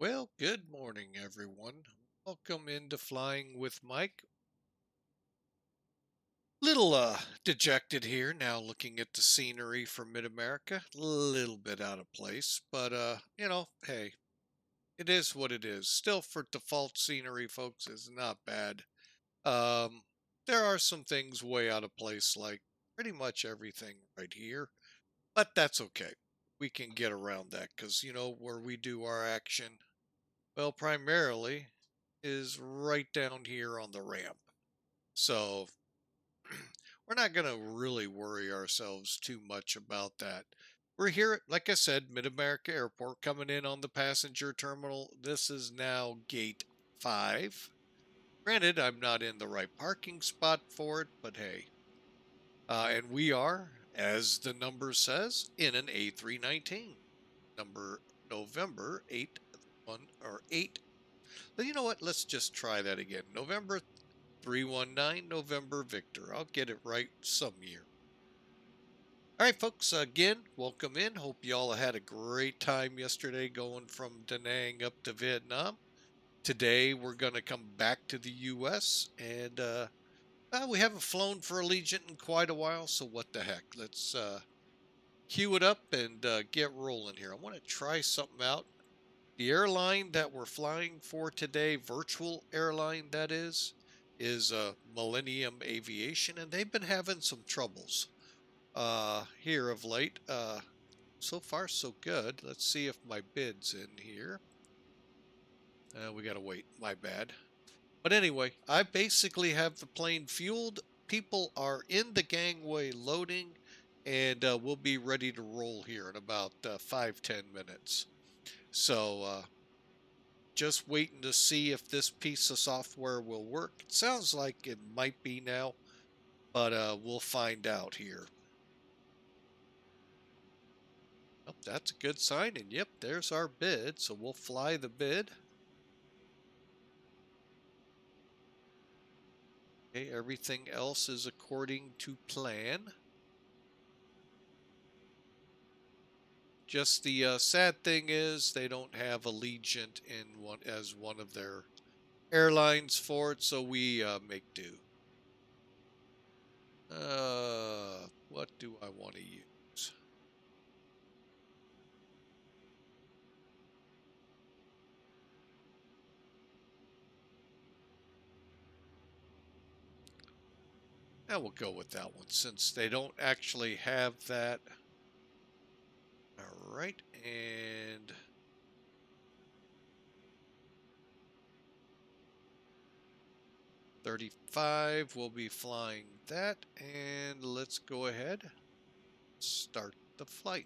Well, good morning, everyone. Welcome into Flying with Mike. Little dejected here now looking at the scenery from Mid-America. A little bit out of place, but hey, it is what it is. Still for default scenery, folks, is not bad. Um there are some things way out of place like pretty much everything right here, but that's okay. We can get around that cuz where we do our action. Well, primarily is right down here on the ramp. So we're not going to really worry ourselves too much about that. We're here at, like I said, Mid-America Airport coming in on the passenger terminal. This is now gate 5. Granted, I'm not in the right parking spot for it, but hey. And we are, as the number says, in an A319. Number November 8 1 or 8. But you know what? Let's just try that again. November 319 November Victor. I'll get it right some year. All right, folks, again, welcome in. Hope you all had a great time yesterday going from Da Nang up to Vietnam. Today, we're going to come back to the U.S. and we haven't flown for Allegiant in quite a while, so what the heck? Let's cue it up and get rolling here. I want to try something out. The airline that we're flying for today, virtual airline that is Millennium Aviation, and they've been having some troubles here of late. So far so good. Let's see if my bid's in here. We gotta wait. My bad. But anyway, I basically have the plane fueled. People are in the gangway loading, and we'll be ready to roll here in about 5-10 minutes. So just waiting to see if this piece of software will work. It sounds like it might be now, but we'll find out here. Oh, that's a good sign, and yep, there's our bid, so we'll fly the bid. Okay, everything else is according to plan. Just the sad thing is they don't have Allegiant in one as one of their airlines for it, so we make do. What do I want to use? Now we'll go with that one since they don't actually have that. All right, and 35, we'll be flying that, and let's go ahead, start the flight.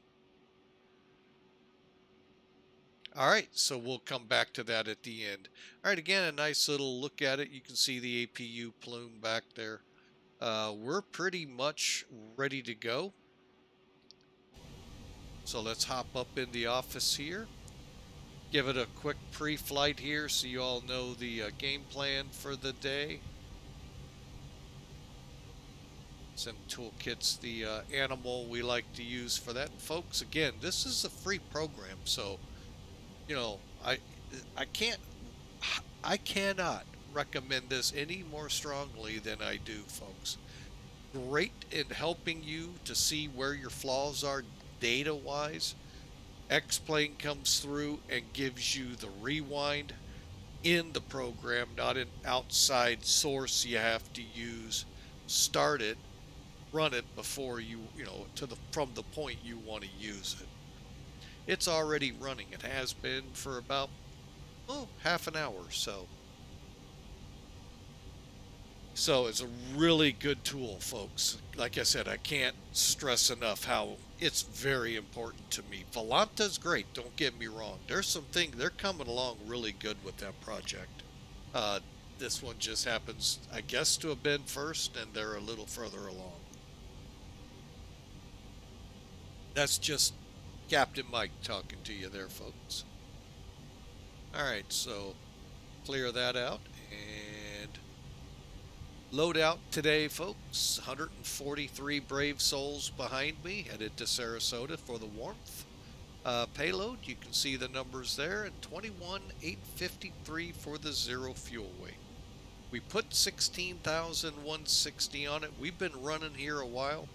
All right, so we'll come back to that at the end. All right, again, a nice little look at it. You can see the APU plume back there. We're pretty much ready to go. So let's hop up in the office here. Give it a quick pre-flight here so you all know the game plan for the day. Sim Toolkit's the animal we like to use for that. And folks, again, this is a free program, so I cannot recommend this any more strongly than I do, folks. Great in helping you to see where your flaws are data-wise. X-Plane comes through and gives you the rewind in the program, not an outside source you have to use. Start it, run it before from the point you want to use it. It's already running. It has been for about half an hour or so. So it's a really good tool, folks. Like I said, I can't stress enough how it's very important to me. Volanta's great, don't get me wrong. There's some things, they're coming along really good with that project. Uh, this one just happens, I guess, to have been first, and they're a little further along. That's just Captain Mike talking to you there, folks. Alright, so clear that out and load out today, folks. 143 brave souls behind me, headed to Sarasota for the warmth. Payload, you can see the numbers there, and 21,853 for the zero fuel weight. We put 16,160 on it. We've been running here a while,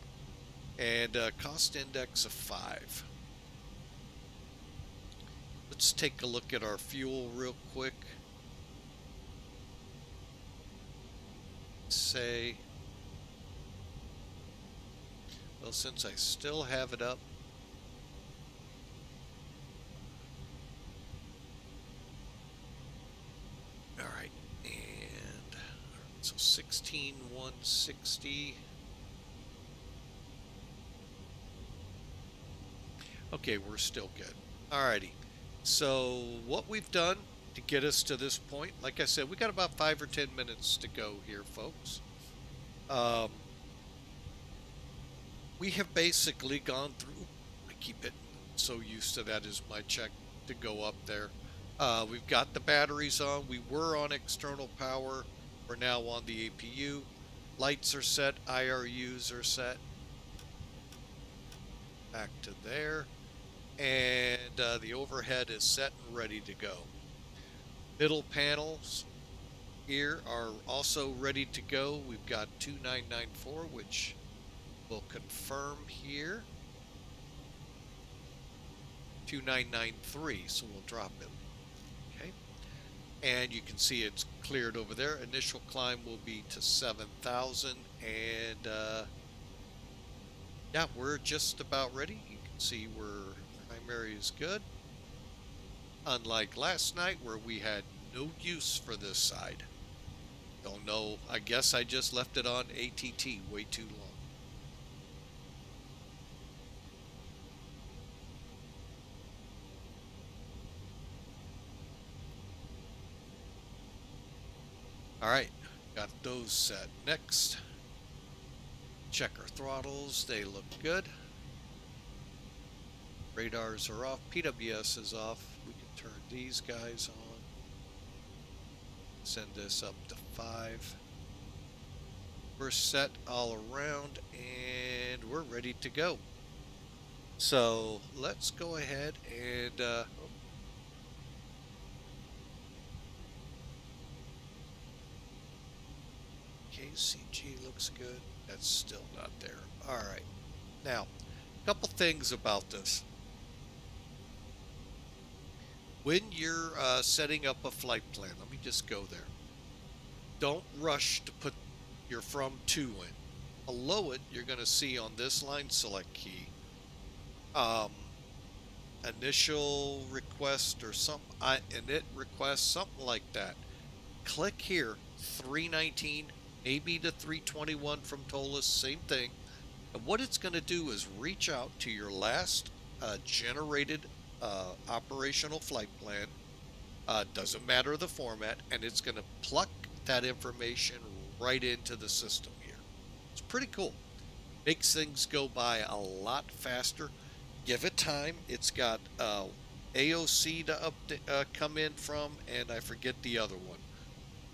and cost index of 5. Let's take a look at our fuel real quick. Say, well, since I still have it up, all right, and so 16,160. Okay, we're still good. Alrighty, so what we've done to get us to this point, like I said, we got about 5 or 10 minutes to go here, folks. We have basically gone through, I keep it so used to that as my check to go up there. We've got the batteries on. We were on external power. We're now on the APU. Lights are set. IRUs are set. Back to there. And the overhead is set and ready to go. Middle panels here are also ready to go. We've got 2994, which we'll confirm here. 2993, so we'll drop it. Okay. And you can see it's cleared over there. Initial climb will be to 7,000, and yeah, we're just about ready. You can see where primary is good. Unlike last night where we had no use for this side. Don't know, I guess I just left it on ATT way too long. Alright, got those set. Next, check our throttles. They look good. Radars are off. PWS is off. We can turn these guys on. Send this up to 5. We're set all around and we're ready to go. So let's go ahead and KCG looks good. That's still not there. All right. Now, a couple things about this. When you're setting up a flight plan, let me just go there. Don't rush to put your from to in. Below it, you're going to see on this line select key, initial request or some init request, something like that. Click here, 319, maybe to 321 from ToLis, same thing. And what it's going to do is reach out to your last generated operational flight plan, doesn't matter the format, and it's going to pluck that information right into the system here. It's pretty cool. Makes things go by a lot faster. Give it time. It's got AOC to come in from, and I forget the other one.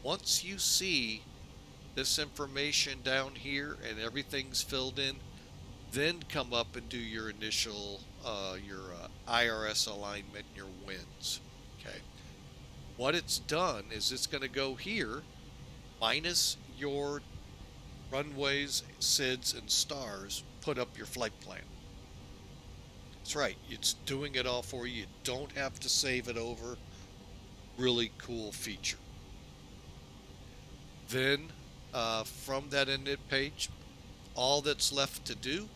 Once you see this information down here and everything's filled in, then come up and do your initial IRS alignment, your wins. Okay. What it's done is it's going to go here minus your runways, SIDS, and stars, put up your flight plan. That's right. It's doing it all for you. You don't have to save it over. Really cool feature. Then from that init page, all that's left to do,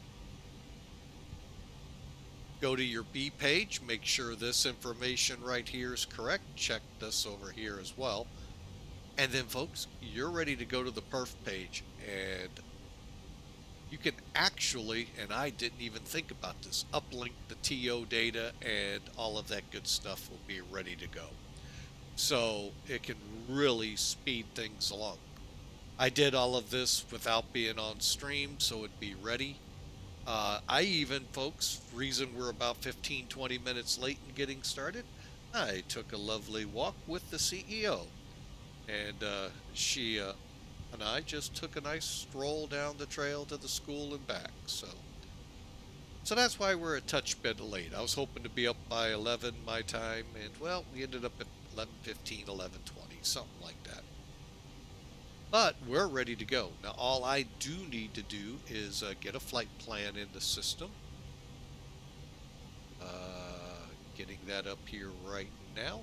go to your B page, make sure this information right here is correct. Check this over here as well. And then, folks, you're ready to go to the perf page. And you can actually, and I didn't even think about this, uplink the TO data and all of that good stuff will be ready to go. So it can really speed things along. I did all of this without being on stream, so it'd be ready. I even, folks, reason we're about 15-20 minutes late in getting started, I took a lovely walk with the CEO, and she and I just took a nice stroll down the trail to the school and back. So So that's why we're a touch bit late. I was hoping to be up by 11 my time, and well, we ended up at 11:15, 11:20, something like that. But we're ready to go. Now, all I do need to do is get a flight plan in the system. Getting that up here right now,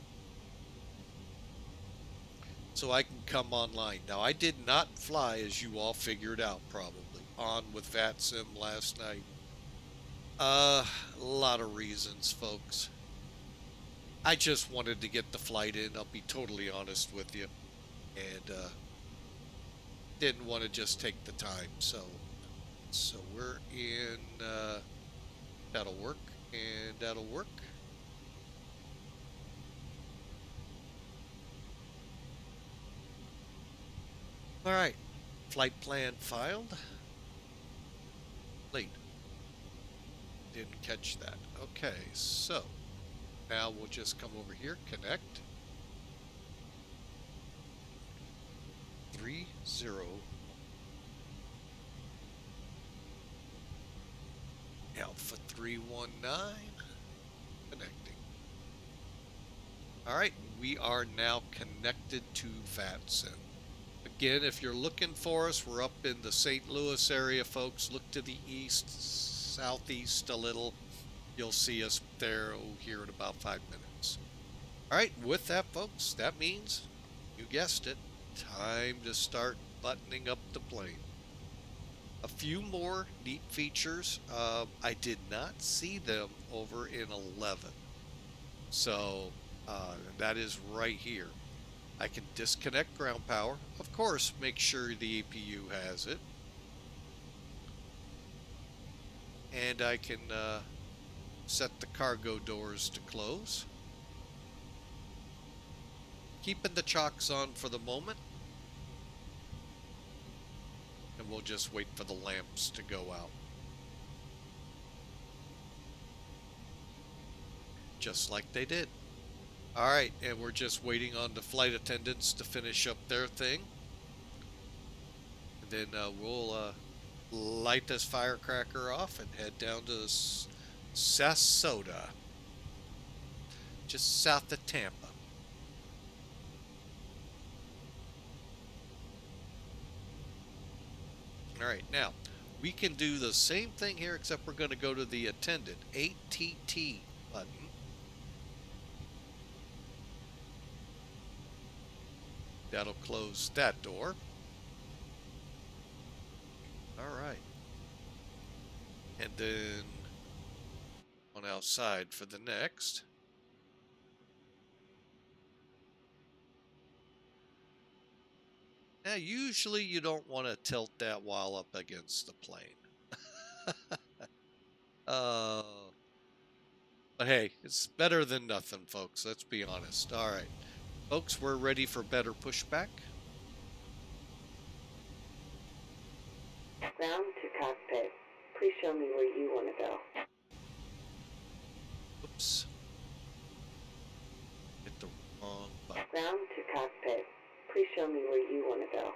so I can come online. Now, I did not fly, as you all figured out probably, on with VATSIM last night. A lot of reasons, folks. I just wanted to get the flight in, I'll be totally honest with you, and didn't want to just take the time. So we're in, that'll work, and that'll work. All right, flight plan filed. Late. Didn't catch that. Okay, so now we'll just come over here, connect. 30 Alpha 319 connecting. All right, we are now connected to VATSIM. Again, if you're looking for us, we're up in the St. Louis area, folks. Look to the east, southeast a little. You'll see us there here in about 5 minutes. All right, with that, folks, that means, you guessed it, time to start buttoning up the plane. A few more neat features. I did not see them over in 11. So that is right here. I can disconnect ground power. Of course, make sure the APU has it. And I can set the cargo doors to close. Keeping the chocks on for the moment. And we'll just wait for the lamps to go out. Just like they did. All right, and we're just waiting on the flight attendants to finish up their thing. And then we'll light this firecracker off and head down to Sarasota, just south of Tampa. All right, now we can do the same thing here, except we're going to go to the attendant ATT button. That'll close that door. All right. And then on outside for the next. Now, usually you don't want to tilt that while up against the plane. But hey, it's better than nothing, folks. Let's be honest. All right. Folks, we're ready for better pushback. Ground to cockpit. Please show me where you want to go. Oops. Hit the wrong button. Ground to cockpit. Please show me where you want to go.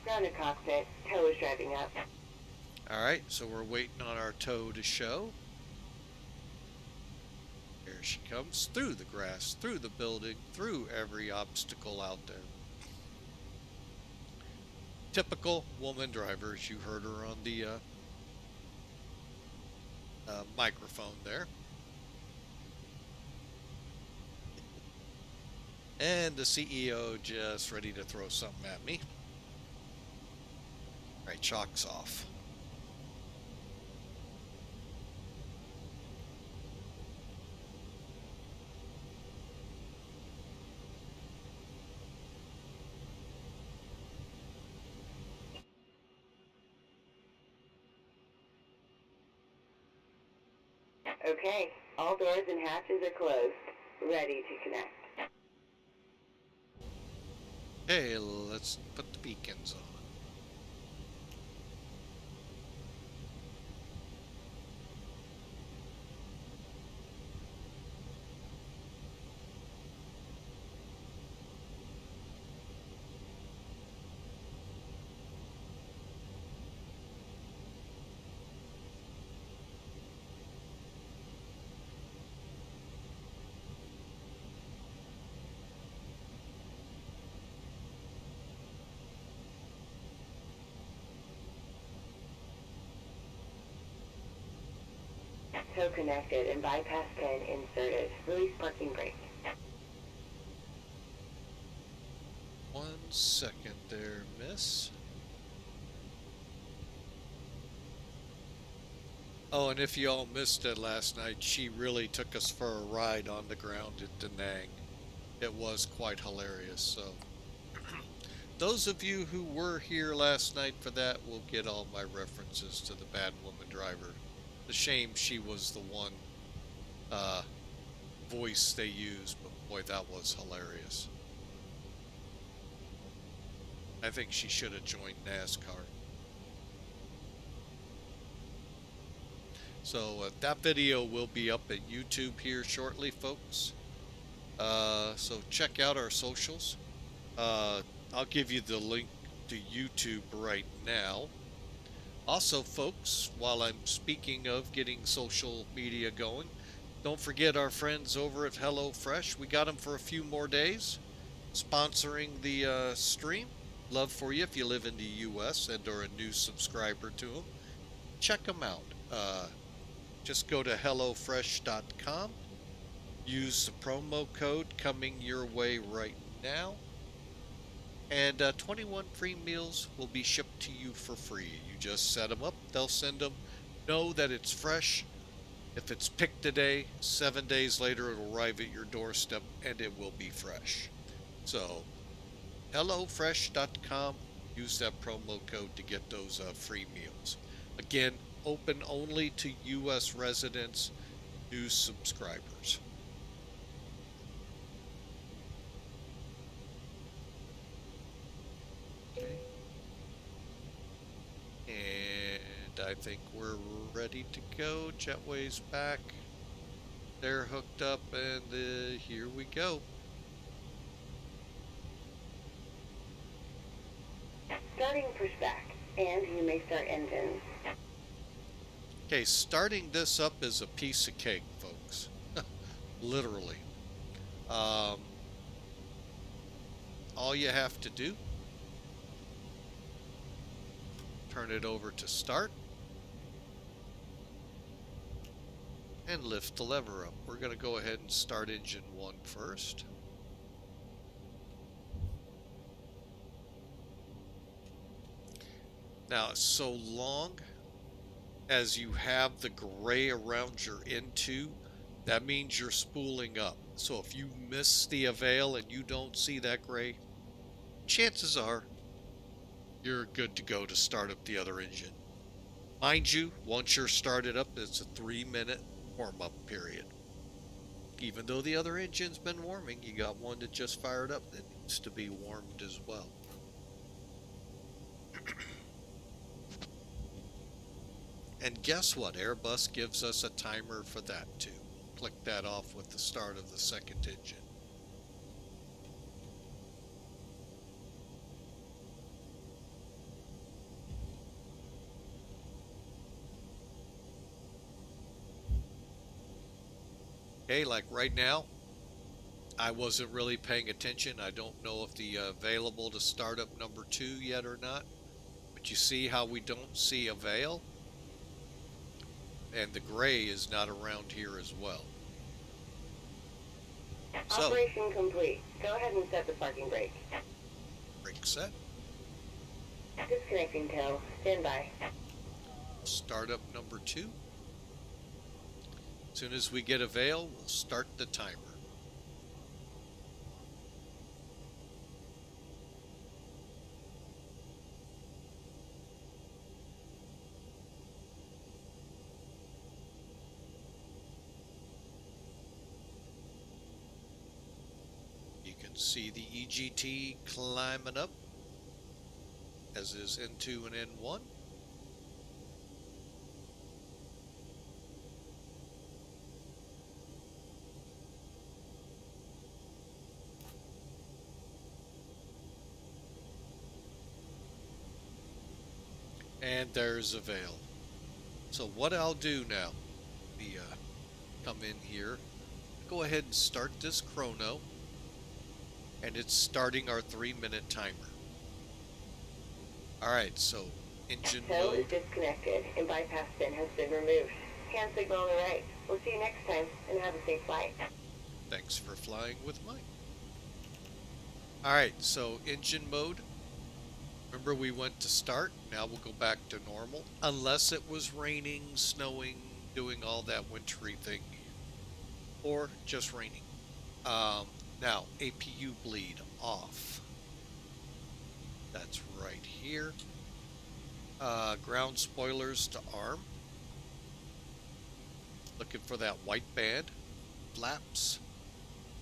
Ground to cockpit. Tow is driving up. All right, so we're waiting on our tow to show. Here she comes, through the grass, through the building, through every obstacle out there. Typical woman driver, as you heard her on the microphone there. And the CEO just ready to throw something at me. All right, chocks off. Okay, all doors and hatches are closed. Ready to connect. Hey, let's put the beacons on. Tow connected and bypass pin inserted. Release parking brake. 1 second there, miss. Oh, and if you all missed it last night, she really took us for a ride on the ground at Da Nang. It was quite hilarious, so those of you who were here last night for that will get all my references to the bad woman driver. The shame she was the one voice they used, but boy, that was hilarious. I think she should have joined NASCAR. So that video will be up at YouTube here shortly, folks. So check out our socials. I'll give you the link to YouTube right now. Also, folks, while I'm speaking of getting social media going, don't forget our friends over at HelloFresh. We got them for a few more days, sponsoring the stream. Love for you if you live in the U.S. and are a new subscriber to them. Check them out. Just go to HelloFresh.com. Use the promo code coming your way right now. And 21 free meals will be shipped to you for free. You just set them up, they'll send them. Know that it's fresh. If it's picked today, 7 days later it'll arrive at your doorstep and it will be fresh. So, HelloFresh.com, use that promo code to get those free meals. Again, open only to U.S. residents, new subscribers. Okay. And I think we're ready to go. Jetway's back. They're hooked up, and here we go. Starting for spec, and you may start engines. Okay, starting this up is a piece of cake, folks. Literally. All you have to do, turn it over to start, and lift the lever up. We're going to go ahead and start engine 1 first. Now, so long as you have the gray around your N2, that means you're spooling up. So if you miss the avail and you don't see that gray, chances are you're good to go to start up the other engine. Mind you, once you're started up, it's a 3-minute warm-up period. Even though the other engine's been warming, you got one that just fired up that needs to be warmed as well. And guess what? Airbus gives us a timer for that too. Click that off with the start of the second engine. Okay, like right now, I wasn't really paying attention. I don't know if the available to start up number 2 yet or not. But you see how we don't see avail? And the gray is not around here as well. So, Operation complete. Go ahead and set the parking brake. brake set. Disconnecting tow. Stand by. Start up number 2. As soon as we get avail, we'll start the timer. See the EGT climbing up, as is N2 and N1. And there's a veil. So what I'll do now, come in here, go ahead and start this chrono, and it's starting our 3-minute timer. Alright, so engine Tow is mode. disconnected and bypass pin has been removed. Hand signal on the right. We'll see you next time and have a safe flight. Thanks for flying with Mike. Alright, so engine mode. Remember we went to start, now we'll go back to normal. Unless it was raining, snowing, doing all that wintry thing. Or just raining. Now, APU bleed off. That's right here. Ground spoilers to arm. Looking for that white band. Flaps.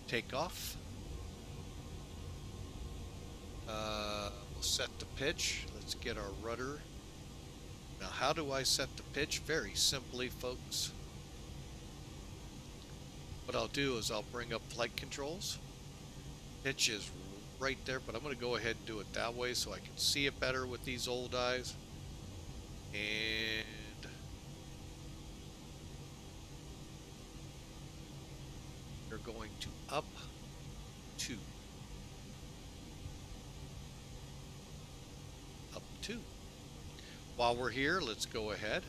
Takeoff. We'll set the pitch. Let's get our rudder. Now, how do I set the pitch? Very simply, folks. What I'll do is I'll bring up flight controls. Pitch is right there, but I'm going to go ahead and do it that way so I can see it better with these old eyes. And you're going to up 2. Up 2. While we're here, let's go ahead.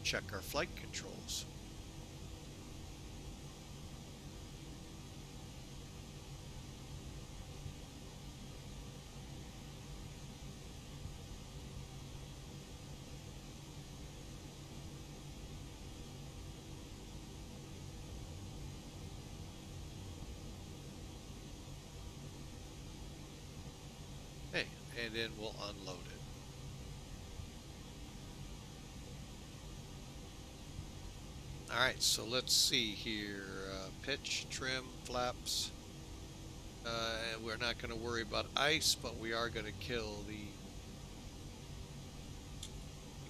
Check our flight controls. Hey, and then we'll unload it. Alright, so let's see here. Pitch, trim, flaps. We're not going to worry about ice, but we are going to kill the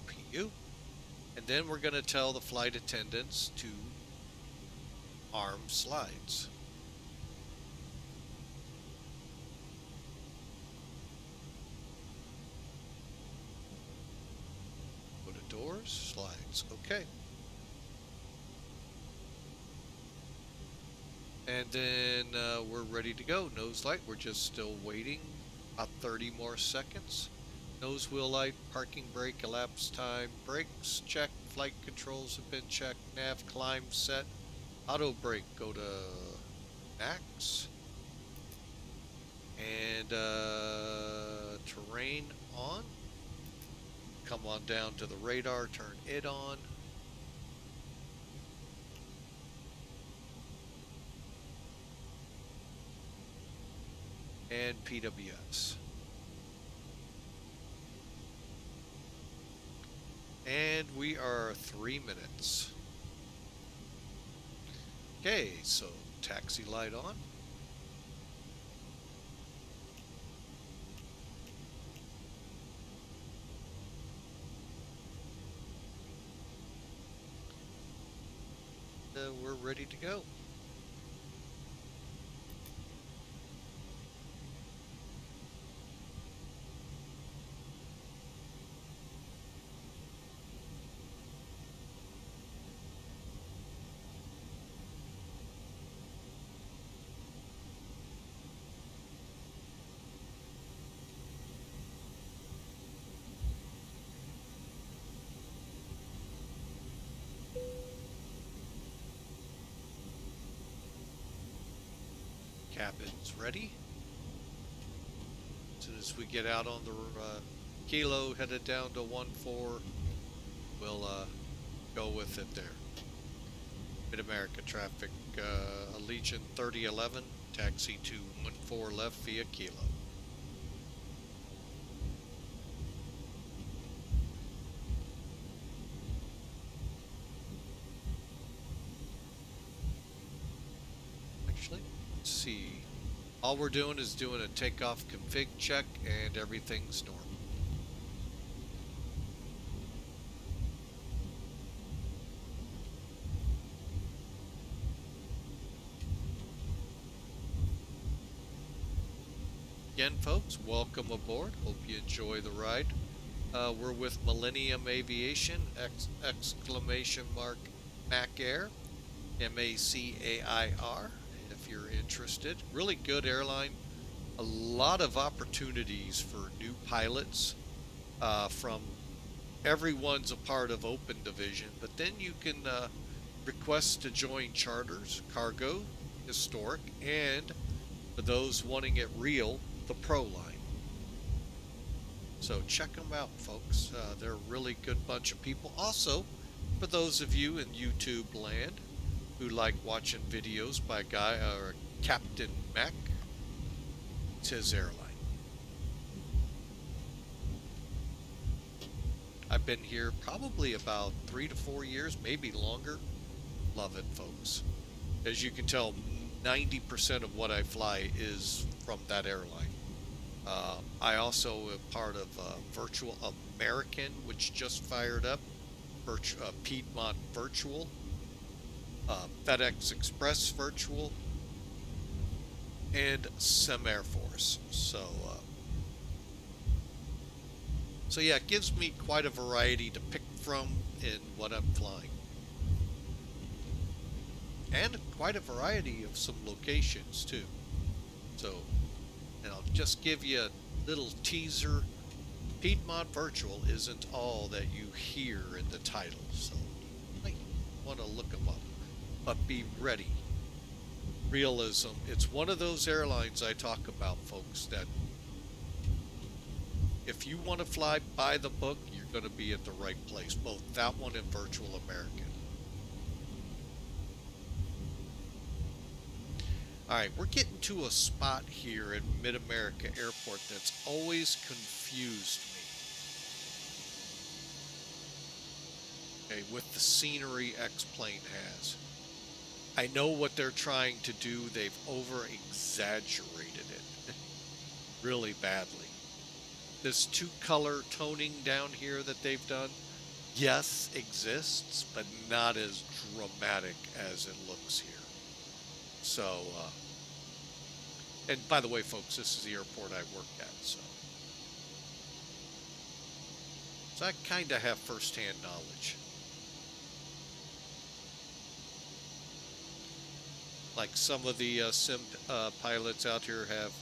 EPU. And then we're going to tell the flight attendants to arm slides. Go to doors, slides. Okay. And then we're ready to go. Nose light, we're just still waiting about 30 more seconds. Nose wheel light, parking brake, elapsed time, brakes checked, flight controls have been checked, nav climb set, auto brake, go to max, and terrain on. Come on down to the radar, turn it on. And PWS. And we are 3 minutes. Okay, so taxi light on. We're ready to go. Cabin's ready. As soon as we get out on the kilo, headed down to 1-4, we'll go with it there. MidAmerica traffic, Allegiant 3011, taxi to 14 left via kilo. Let's see. All we're doing is doing a takeoff config check and everything's normal. Again, folks, welcome aboard. Hope you enjoy the ride. We're with Millennium Aviation, exclamation mark Mac Air, MACAIR, if you're interested. Really good airline. A lot of opportunities for new pilots from everyone's a part of Open Division, but then you can request to join charters, cargo, historic, and for those wanting it real, the Pro line. So check them out, folks. They're a really good bunch of people. Also, for those of you in YouTube land who like watching videos by a guy or Captain Mac, it's his airline. I've been here probably about 3 to 4 years, maybe longer. Love it, folks. As you can tell, 90% of what I fly is from that airline. I also am part of Virtual American, which just fired up, Piedmont Virtual, FedEx Express Virtual, and some Air Force. So yeah, it gives me quite a variety to pick from in what I'm flying. And quite a variety of some locations too. So, and I'll just give you a little teaser. Piedmont Virtual isn't all that you hear in the title, so you might want to look them up. But be ready. Realism. It's one of those airlines I talk about, folks, that if you want to fly by the book, you're going to be at the right place. Both that one and Virtual American. Alright, we're getting to a spot here at MidAmerica Airport that's always confused me. Okay, with the scenery X-Plane has. I know what they're trying to do. They've over-exaggerated it really badly. This two-color toning down here that they've done, yes, exists, but not as dramatic as it looks here. So, and by the way, folks, this is the airport I work at, so I kind of have first-hand knowledge. Like some of the sim pilots out here have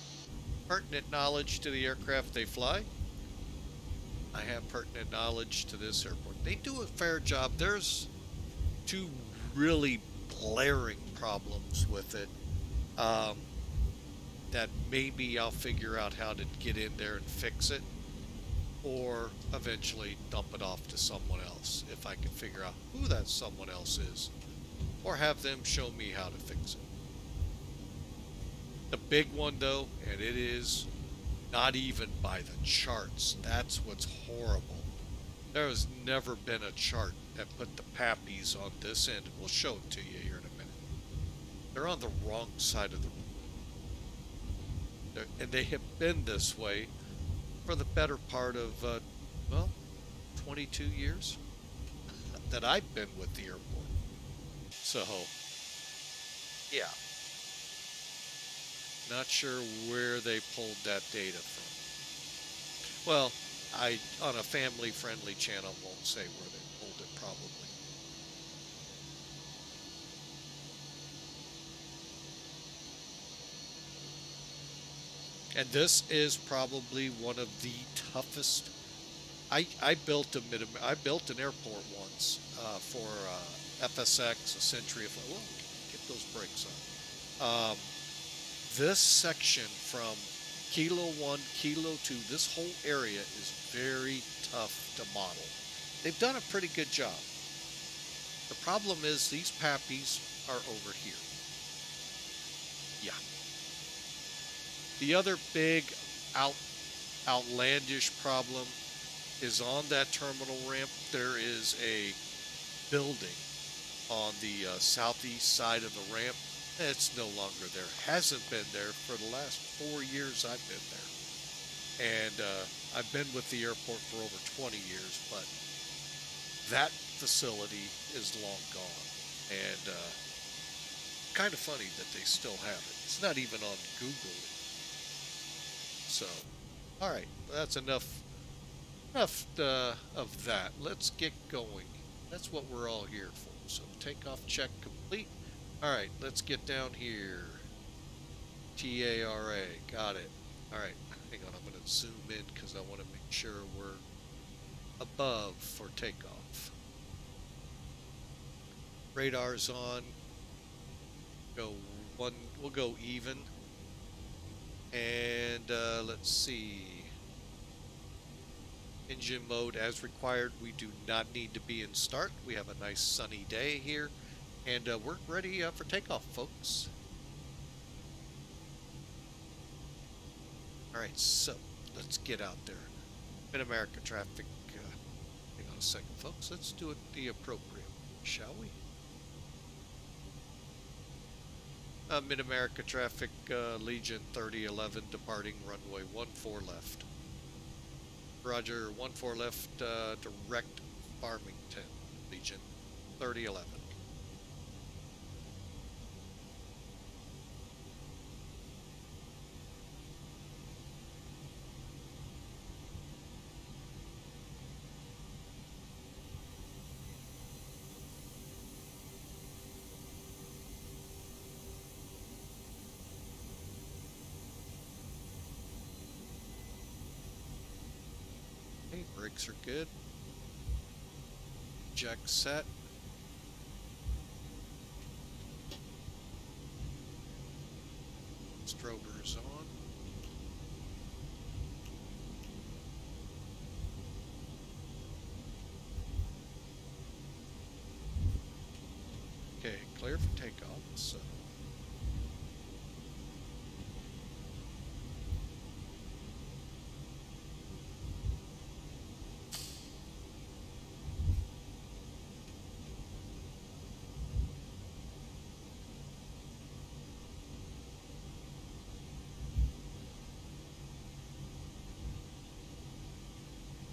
pertinent knowledge to the aircraft they fly. I have pertinent knowledge to this airport. They do a fair job. There's two really blaring problems with it that maybe I'll figure out how to get in there and fix it, or eventually dump it off to someone else if I can figure out who that someone else is, or have them show me how to fix it. The big one though, and it is not even by the charts, that's what's horrible. There has never been a chart that put the pappies on this end. We'll show it to you here in a minute. They're on the wrong side of the room. And they have been this way for the better part of, 22 years that I've been with the airport. So, yeah. Not sure where they pulled that data from. Well, I, on a family-friendly channel, won't say where they pulled it, probably. And this is probably one of the toughest. I built an airport once for FSX, a Century. Whoa, get those brakes on. This section from Kilo 1, Kilo 2, this whole area is very tough to model. They've done a pretty good job. The problem is these pappies are over here. Yeah. The other big outlandish problem is on that terminal ramp. There is a building on the southeast side of the ramp It's no longer there. Hasn't been there for the last 4 years I've been there. And I've been with the airport for over 20 years, but that facility is long gone. And kind of funny that they still have it. It's not even on Google. So, all right, that's enough of that. Let's get going. That's what we're all here for. So takeoff check complete. All right, let's get down here. TARA, got it. All right, hang on, I'm going to zoom in because I want to make sure we're above for takeoff. Radar's on. We'll go even. And let's see. Engine mode as required. We do not need to be in start. We have a nice sunny day here. And we're ready for takeoff, folks. All right, so let's get out there. MidAmerica traffic. Hang on a second, folks. Let's do it the appropriate way, shall we? MidAmerica traffic, Legion 3011 departing runway 14 left. Roger, 14 left, direct Farmington, Legion 3011. Okay, brakes are good. Jack set. Strobers on. Okay, clear for takeoff. So.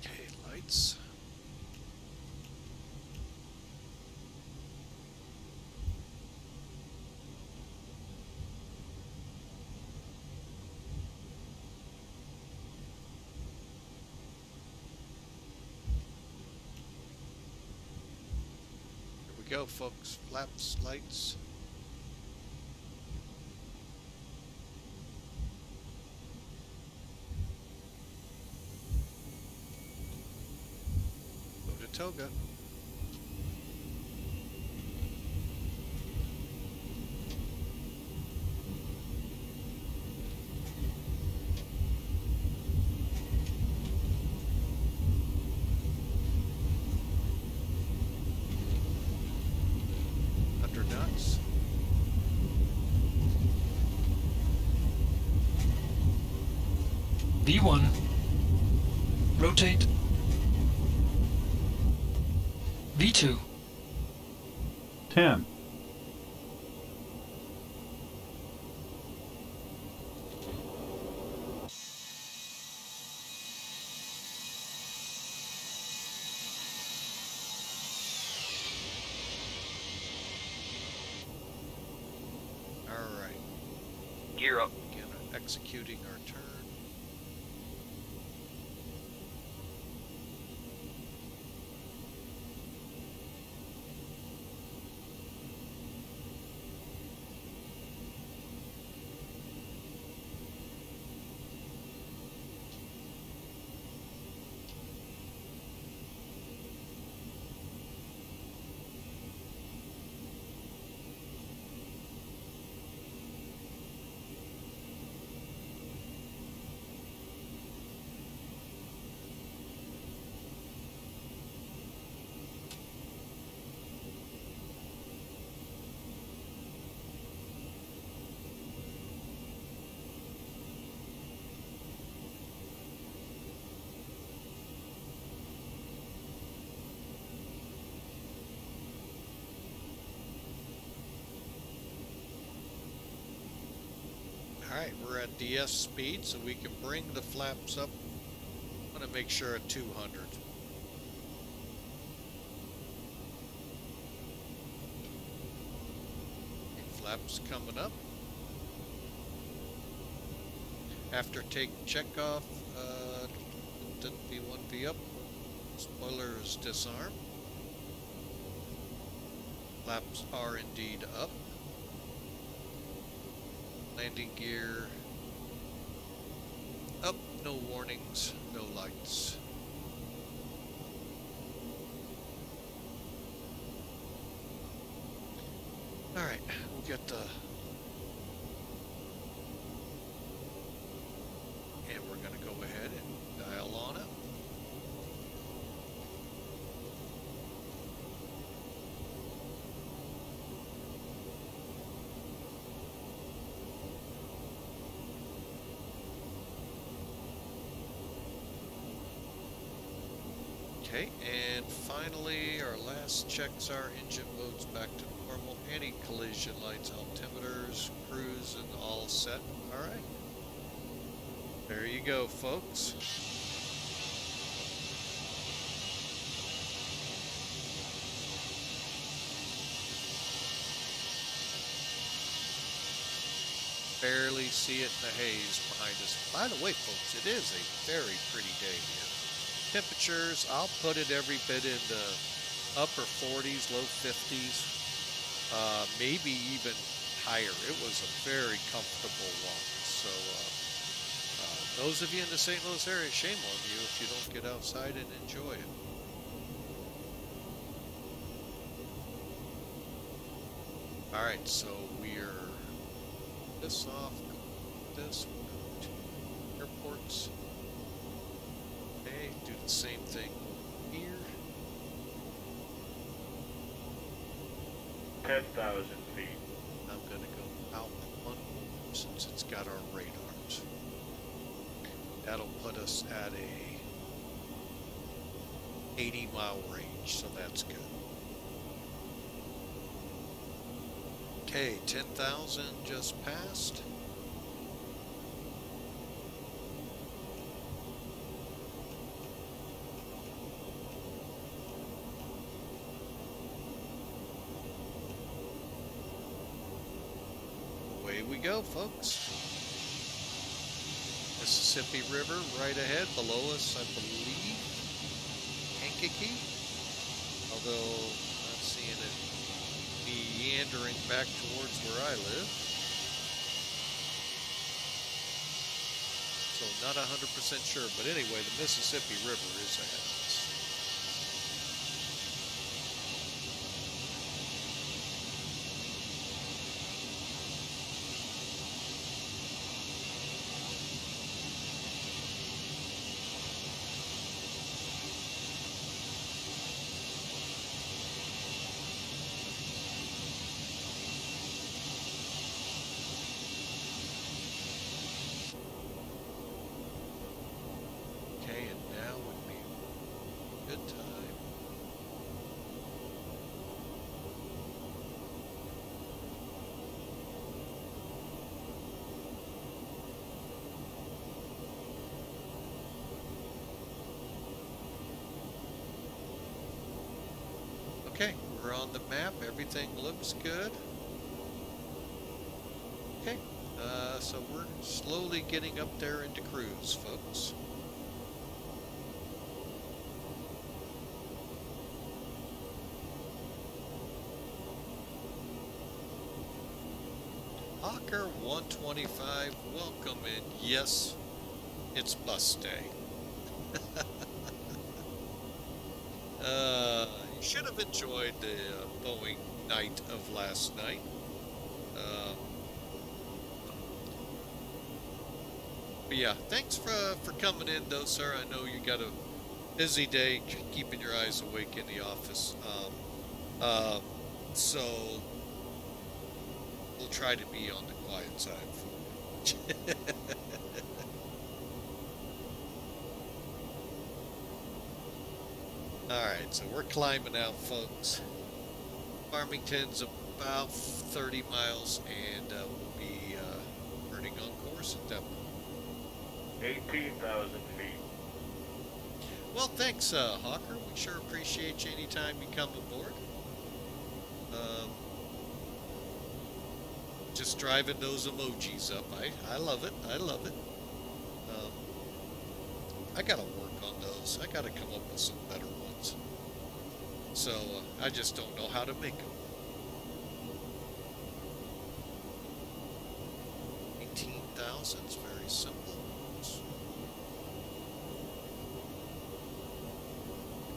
Okay, lights. Go, folks. Flaps, lights. Go to Toga. Knots. V1. Rotate. V2. 10. Gear up. Again, executing our turn. Alright, we're at DS speed, so we can bring the flaps up. I'm going to make sure at 200. Flaps coming up. After take check off, V1V up. Spoiler is disarmed. Flaps are indeed up. Landing gear up. No warnings, no lights. Alright, we'll get the... And we're going to go ahead and dial on it. Okay, and finally our last checks are engine modes back to normal, anti-collision lights, altimeters, cruise, and all set. Alright. There you go, folks. Barely see it in the haze behind us. By the way, folks, it is a very pretty day here. Temperatures, I'll put it every bit in the upper 40s, low 50s, maybe even higher. It was a very comfortable walk. So those of you in the St. Louis area, shame on you if you don't get outside and enjoy it. All right, so we're this off, this, airports. Okay, do the same thing here. 10,000 feet. I'm going to go out one more since it's got our radars. That'll put us at a 80-mile range, so that's good. Okay, 10,000 just passed. Away we go, folks. Mississippi River right ahead, below us, I believe. Kankakee, although I'm not seeing it meandering back towards where I live. So not 100% sure, but anyway, the Mississippi River is ahead of us. Okay, we're on the map. Everything looks good. Okay, so we're slowly getting up there into cruise, folks. Hawker 125, welcome in. Yes, it's bus day. You should have enjoyed the Boeing night of last night. But yeah, thanks for coming in, though, sir. I know you got a busy day keeping your eyes awake in the office. So we'll try to be on the quiet side for you. Alright, so we're climbing out, folks. Farmington's about 30 miles, and we'll be turning on course. first attempt? 18,000 feet. Well, thanks, Hawker. We sure appreciate you anytime you come aboard. Just driving those emojis up. I love it. I love it. I gotta work on those. I gotta come up with some better ones. So I just don't know how to make them. 18,000 is very simple.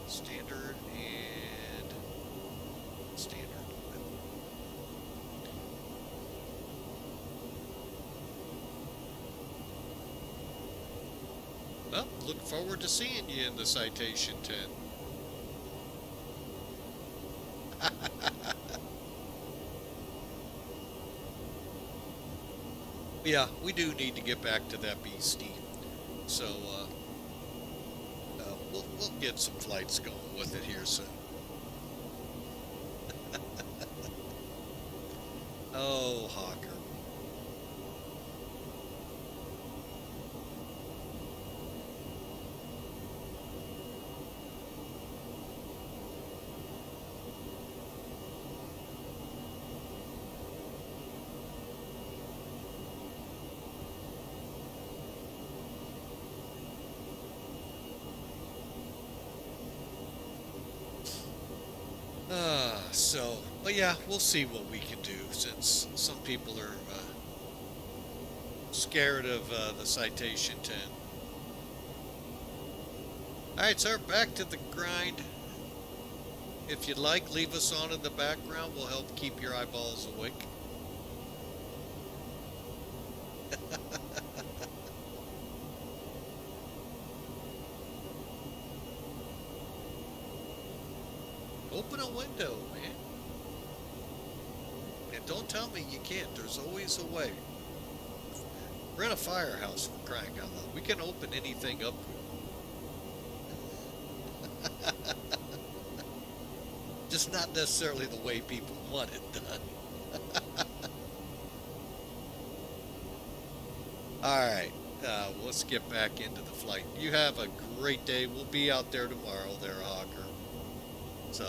Standard and standard. Well, look forward to seeing you in the Citation 10. Yeah, we do need to get back to that beastie. So, we'll get some flights going with it here soon. Oh, Hawker. But yeah, we'll see what we can do, since some people are scared of the Citation 10. Alright, sir, back to the grind. If you'd like, leave us on in the background. We'll help keep your eyeballs awake. Open a window, man. And don't tell me you can't. There's always a way. We're in a firehouse, for crying out loud. We can open anything up. Just not necessarily the way people want it done. Alright, let's get back into the flight. You have a great day. We'll be out there tomorrow there, Hawker. So,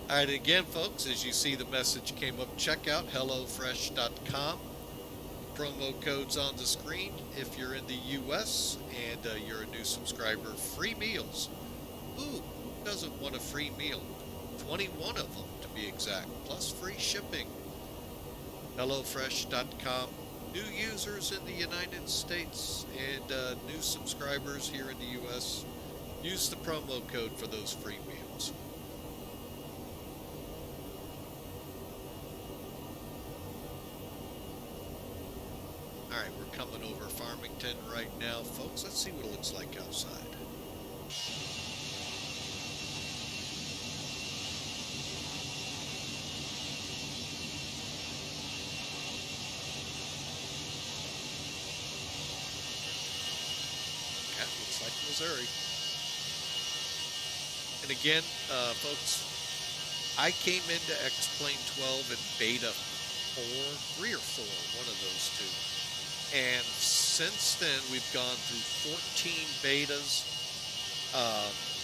alright, again, folks, as you see the message came up, check out HelloFresh.com. Promo code's on the screen if you're in the U.S. and you're a new subscriber. Free meals. Ooh, who doesn't want a free meal? 21 of them, to be exact, plus free shipping. HelloFresh.com. New users in the United States and new subscribers here in the U.S. use the promo code for those free meals. Alright, we're coming over Farmington right now, folks. Let's see what it looks like outside. Missouri. And again, folks, I came into X-Plane12 in beta 3 or 4, one of those two. And since then, we've gone through 14 betas,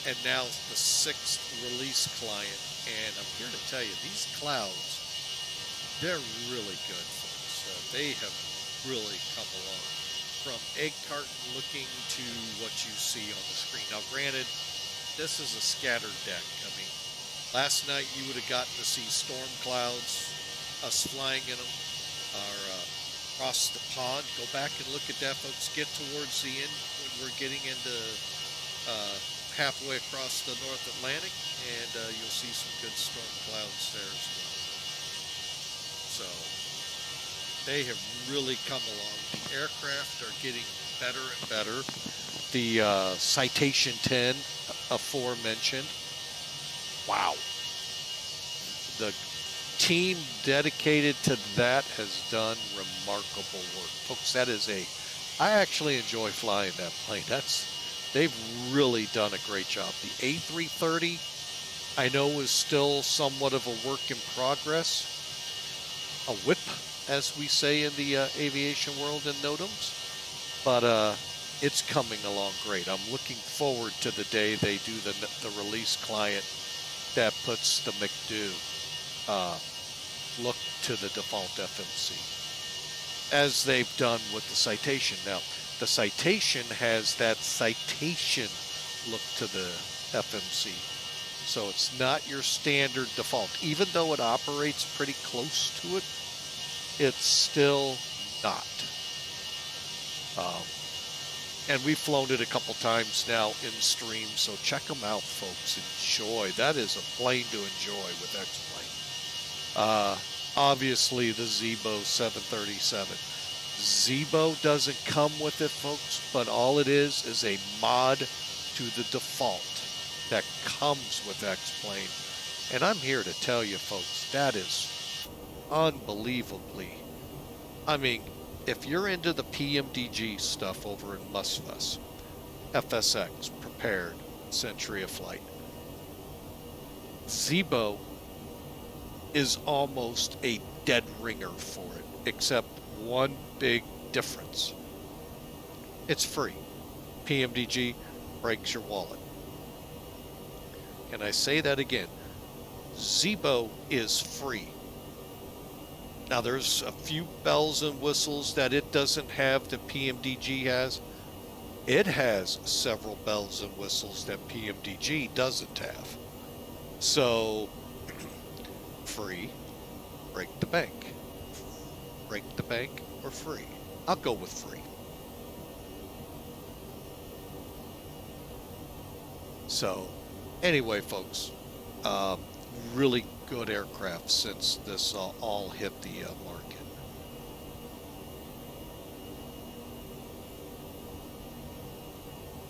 and now the 6th release client. And I'm here to tell you, these clouds, they're really good, folks. They have really come along. From egg carton looking to what you see on the screen. Now, granted, this is a scattered deck. I mean, last night you would have gotten to see storm clouds, us flying in them, or across the pond. Go back and look at that, folks. Get towards the end when we're getting into halfway across the North Atlantic, and you'll see some good storm clouds there as well. So, they have really come along. The aircraft are getting better and better. The Citation 10, aforementioned. Wow. The team dedicated to that has done remarkable work. Folks, that is I actually enjoy flying that plane. They've really done a great job. The A330, I know, is still somewhat of a work in progress. a whip, as we say in the aviation world in NOTAMs. But it's coming along great. I'm looking forward to the day they do the release client that puts the McDo look to the default FMC, as they've done with the Citation. Now, the Citation has that Citation look to the FMC. So it's not your standard default. Even though it operates pretty close to it, it's still not. And we've flown it a couple times now in stream, so check them out, folks. Enjoy. That is a plane to enjoy with X-Plane. Obviously, the Zibo 737. Zibo doesn't come with it, folks, but all it is a mod to the default that comes with X-Plane. And I'm here to tell you, folks, that is unbelievably. I mean, if you're into the PMDG stuff over in Musfus, FSX, Prepared, Century of Flight, Zibo is almost a dead ringer for it, except one big difference. It's free. PMDG breaks your wallet. Can I say that again? Zibo is free. Now, there's a few bells and whistles that it doesn't have that PMDG has. It has several bells and whistles that PMDG doesn't have. So, free, break the bank. Break the bank or free? I'll go with free. So, anyway, folks, really good aircraft since this all hit the market.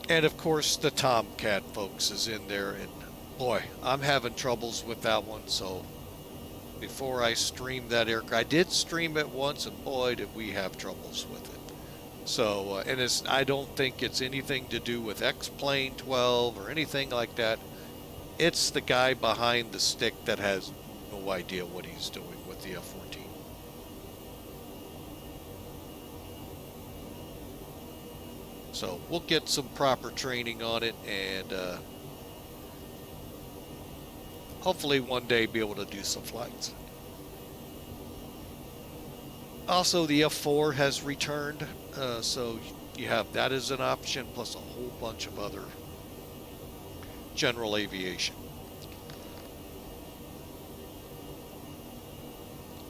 And of course, the Tomcat, folks, is in there, and boy, I'm having troubles with that one. So before I stream that aircraft, I did stream it once, and boy, did we have troubles with it. So, and I don't think it's anything to do with X-Plane12 or anything like that. It's the guy behind the stick that has no idea what he's doing with the F-14. So we'll get some proper training on it, and hopefully one day be able to do some flights. Also, the F4 has returned, so you have that as an option, plus a whole bunch of other general aviation.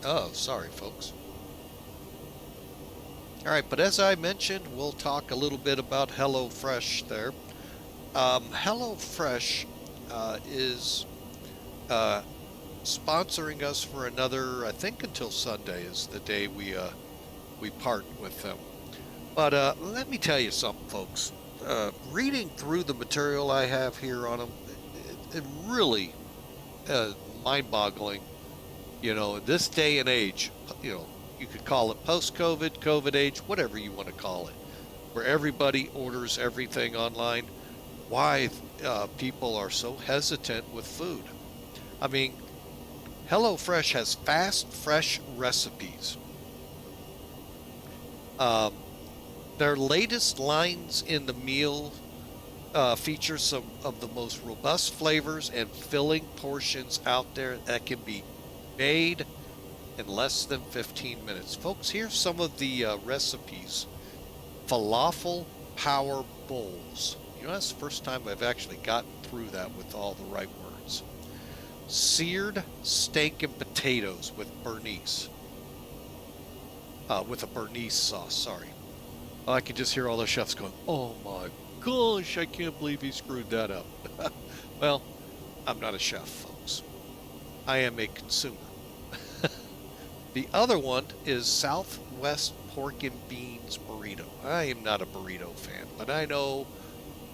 Oh, sorry, folks. All right, but as I mentioned, we'll talk a little bit about HelloFresh there. HelloFresh is sponsoring us for another, I think until Sunday is the day we part with them. But let me tell you something, folks. Reading through the material I have here on them, it really mind-boggling. You know, in this day and age, you know, you could call it post-COVID, COVID age, whatever you want to call it, where everybody orders everything online. Why people are so hesitant with food. I mean, HelloFresh has fast, fresh recipes. Their latest lines in the meal feature some of the most robust flavors and filling portions out there that can be made in less than 15 minutes. Folks, here's some of the recipes. Falafel power bowls. You know, that's the first time I've actually gotten through that with all the right words. Seared steak and potatoes with Bernice. With a Bernice sauce, sorry. I can just hear all the chefs going, oh my gosh, I can't believe he screwed that up. Well, I'm not a chef, folks. I am a consumer. The other one is Southwest Pork and Beans Burrito. I am not a burrito fan, but I know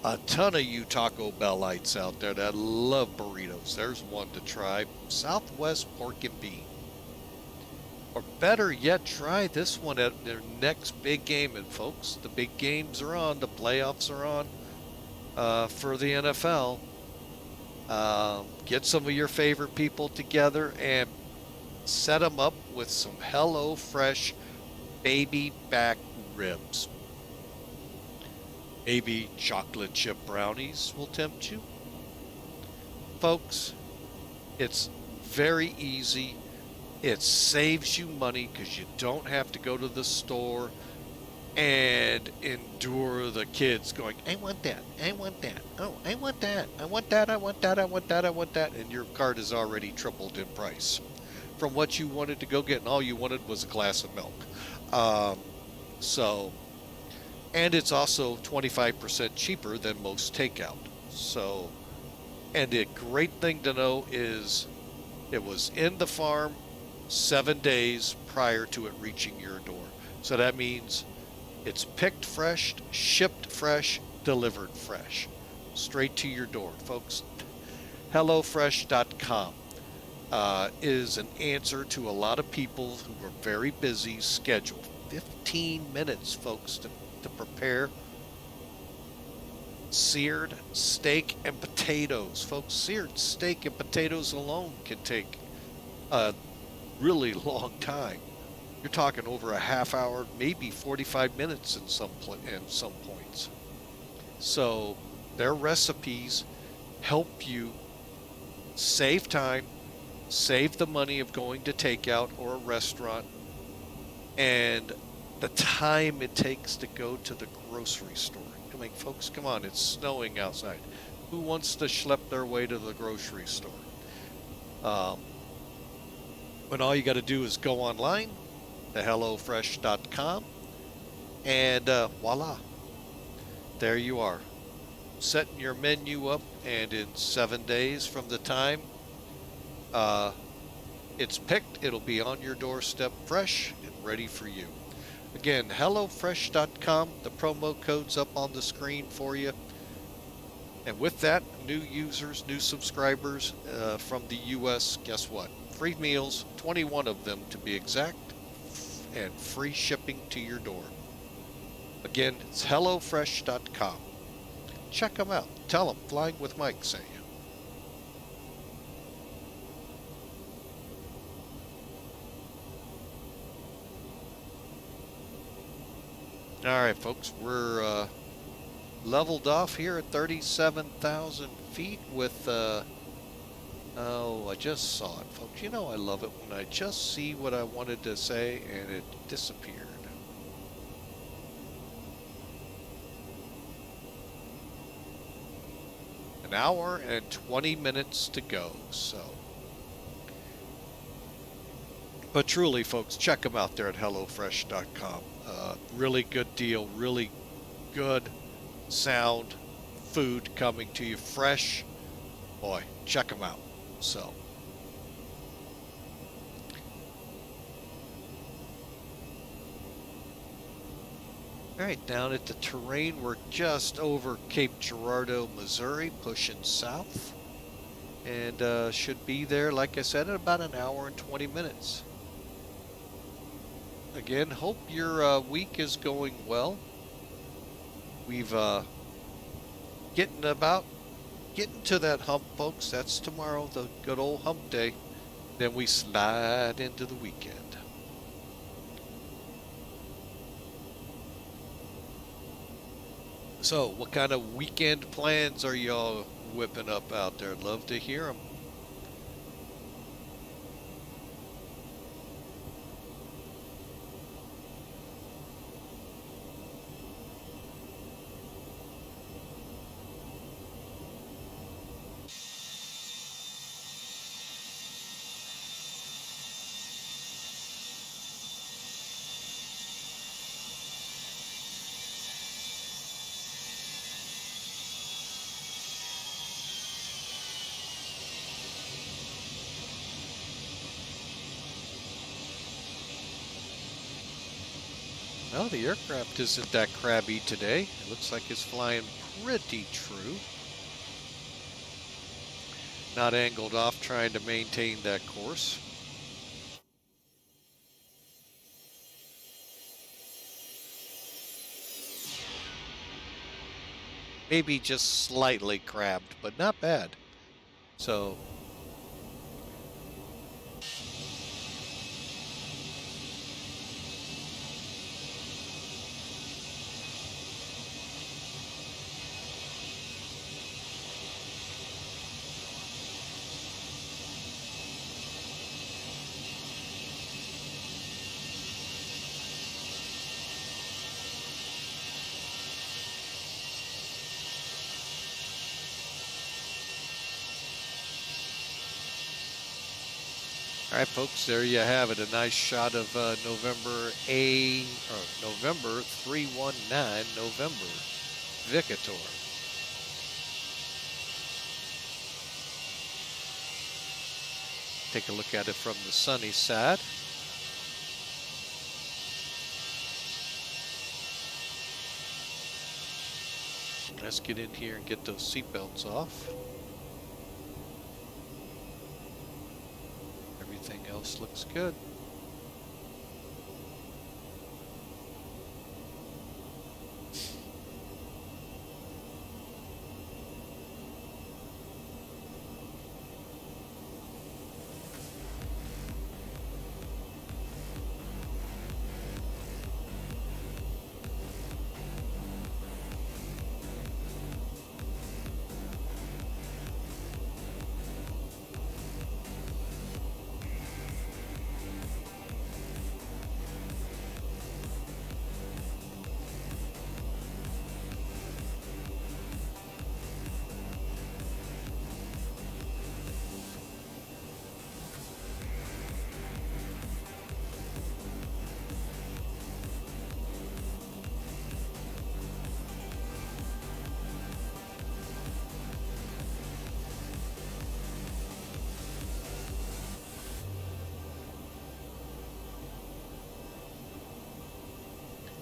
a ton of you Taco Bellites out there that love burritos. There's one to try. Southwest Pork and Bean. Or better yet, try this one at their next big game. And folks, the big games are on. The playoffs are on for the NFL. Get some of your favorite people together and set them up with some HelloFresh baby back ribs. Maybe chocolate chip brownies will tempt you. Folks, it's very easy. It saves you money because you don't have to go to the store and endure the kids going, I want that, I want that, oh, I want that, I want that, I want that, I want that, I want that, and your cart is already tripled in price from what you wanted to go get, and all you wanted was a glass of milk. And it's also 25% cheaper than most takeout. So, and a great thing to know is it was in the farm 7 days prior to it reaching your door. So that means it's picked fresh, shipped fresh, delivered fresh, straight to your door, folks. HelloFresh.com is an answer to a lot of people who are very busy schedule. 15 minutes, folks, to prepare seared steak and potatoes. Folks, seared steak and potatoes alone can take a really long time. You're talking over a half hour, maybe 45 minutes in some points. So their recipes help you save time, save the money of going to takeout or a restaurant, and the time it takes to go to the grocery store. I mean, folks, come on, it's snowing outside. Who wants to schlep their way to the grocery store? When all you got to do is go online, to HelloFresh.com, and voila, there you are, setting your menu up, and in 7 days from the time it's picked, it'll be on your doorstep fresh and ready for you. Again, HelloFresh.com, the promo code's up on the screen for you. And with that, new users, new subscribers from the U.S., guess what? Free meals, 21 of them to be exact, and free shipping to your door. Again, it's HelloFresh.com. Check them out. Tell them Flying with Mike sent you. All right, folks, we're leveled off here at 37,000 feet with, oh, I just saw it, folks. You know I love it when I just see what I wanted to say and it disappeared. An hour and 20 minutes to go, so. But truly, folks, check them out there at HelloFresh.com. Really good deal, really good sound food coming to you fresh. Boy, check them out. So. All right, down at the terrain, we're just over Cape Girardeau, Missouri, pushing south. And should be there, like I said, in about an hour and 20 minutes. Again, hope your week is going well. We've getting to that hump, folks. That's tomorrow, the good old hump day. Then we slide into the weekend. So, what kind of weekend plans are y'all whipping up out there? I'd love to hear them. Well, the aircraft isn't that crabby today. It looks like it's flying pretty true. Not angled off, trying to maintain that course. Maybe just slightly crabbed, but not bad. So All right, folks, there you have it. A nice shot of November 319 November Vicator. Take a look at it from the sunny side. Let's get in here and get those seatbelts off. Everything else looks good.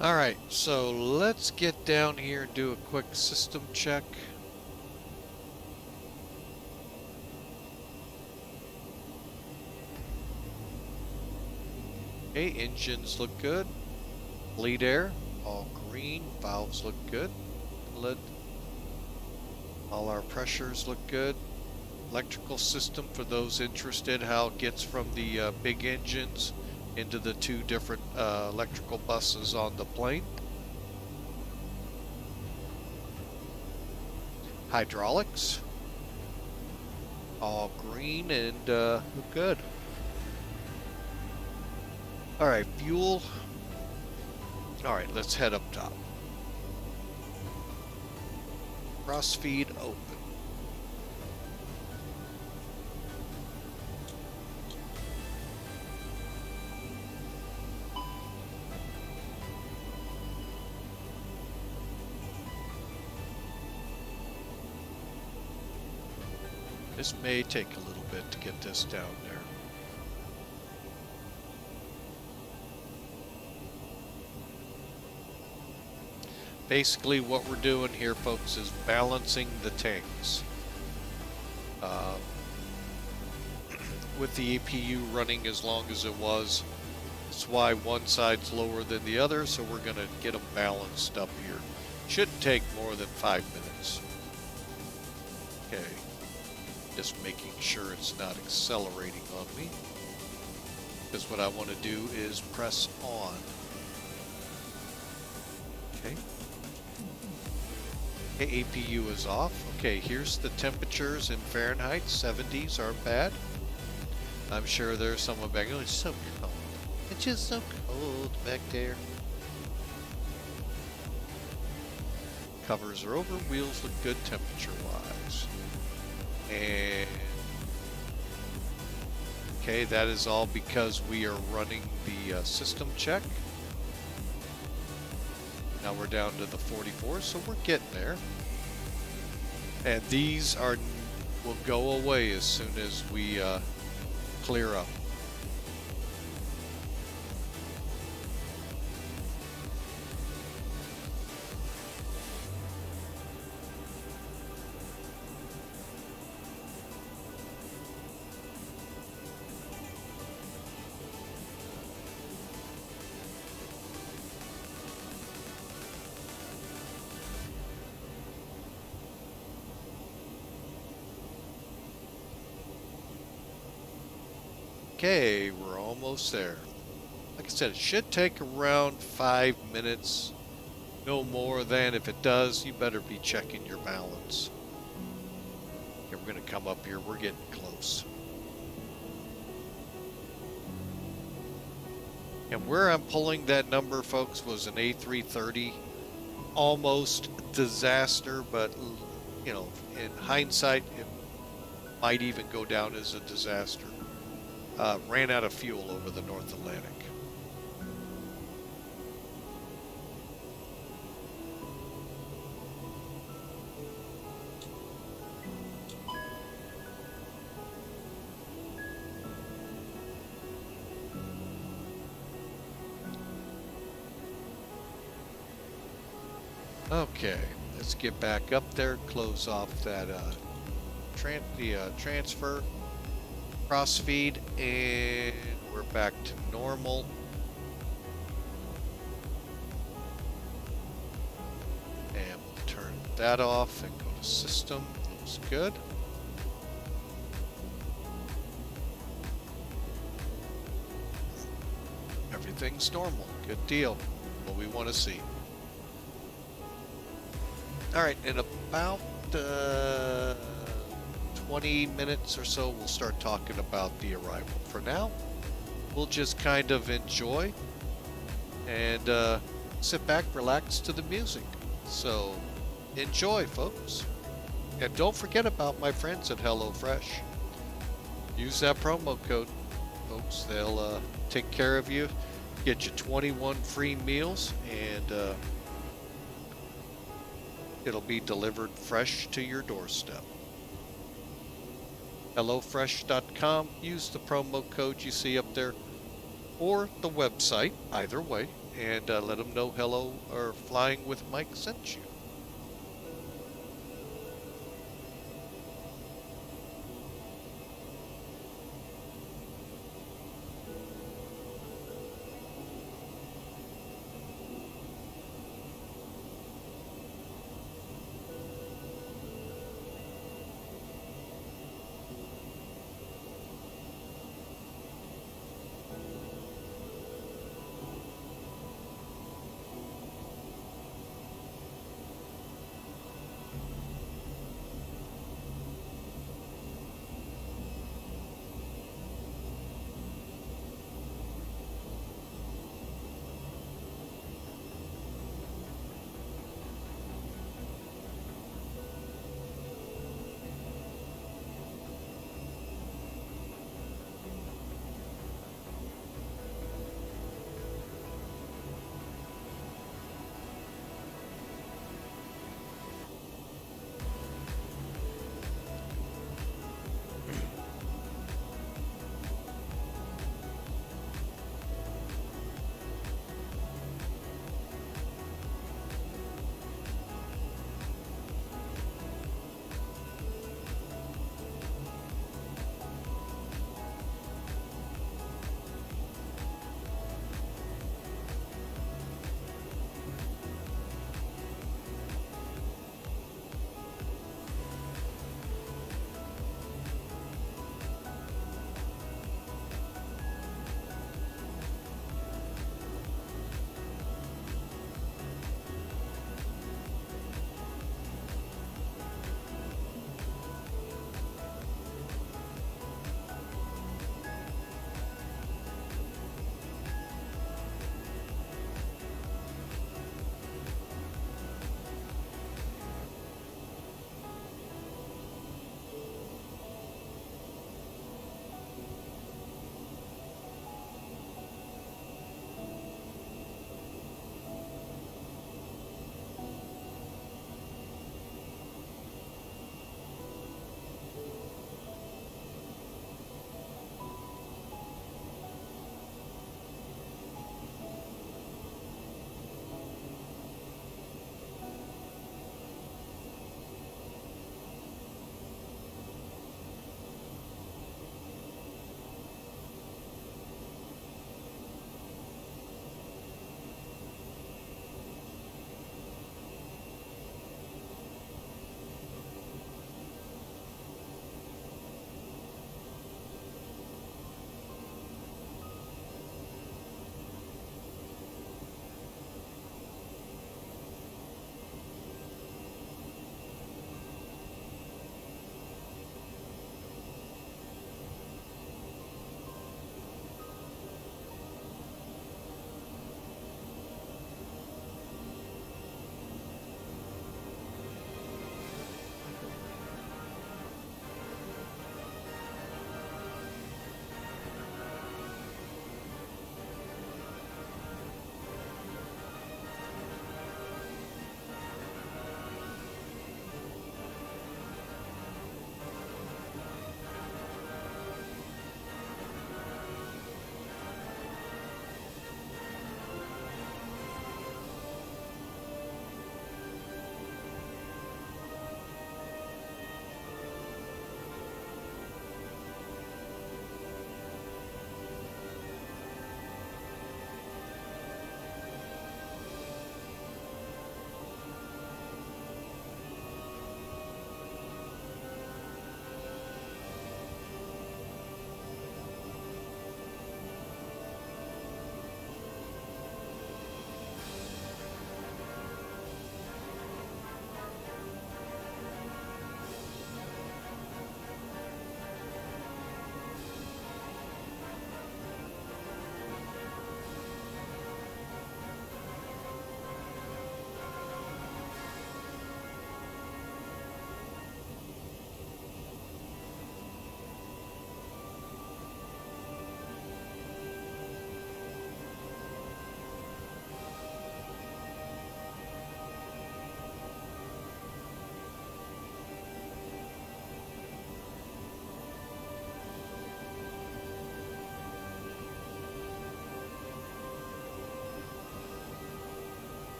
All right, so let's get down here and do a quick system check. Okay, engines look good. Bleed air, all green. Valves look good. Inlet. All our pressures look good. Electrical system, for those interested, how it gets from the big engines into the two different electrical buses on the plane. Hydraulics, all green and look good. All right, fuel. All right, let's head up top. Cross feed open. This may take a little bit to get this down there. Basically what we're doing here, folks, is balancing the tanks. With the APU running as long as it was, that's why one side's lower than the other, so we're going to get them balanced up here. Shouldn't take more than 5 minutes. Okay. Just making sure it's not accelerating on me, because what I want to do is press on. Okay. Okay, APU is off. Okay, here's the temperatures in Fahrenheit. 70s aren't bad. I'm sure there's someone back there. Oh, it's so cold. It's just so cold back there. Covers are over. Wheels look good temperature-wise. And okay, that is all because we are running the system check. Now we're down to the 44, so we're getting there. And these will go away as soon as we clear up. Okay, we're almost there. Like I said, it should take around 5 minutes. No more than. If it does, you better be checking your balance. Okay, we're going to come up here. We're getting close. And where I'm pulling that number, folks, was an A330. Almost disaster, but, you know, in hindsight, it might even go down as a disaster. ran out of fuel over the North Atlantic. Okay, let's get back up there, close off that transfer, crossfeed, and we're back to normal. And we'll turn that off and go to system. Looks good. Everything's normal. Good deal. What we want to see. All right, in about 20 minutes or so, we'll start talking about the arrival. For now, we'll just kind of enjoy and sit back, relax to the music. So enjoy, folks. And don't forget about my friends at HelloFresh. Use that promo code, folks. They'll take care of you, get you 21 free meals, and it'll be delivered fresh to your doorstep. HelloFresh.com. Use the promo code you see up there or the website, either way, and let them know Hello or Flying with Mike sent you.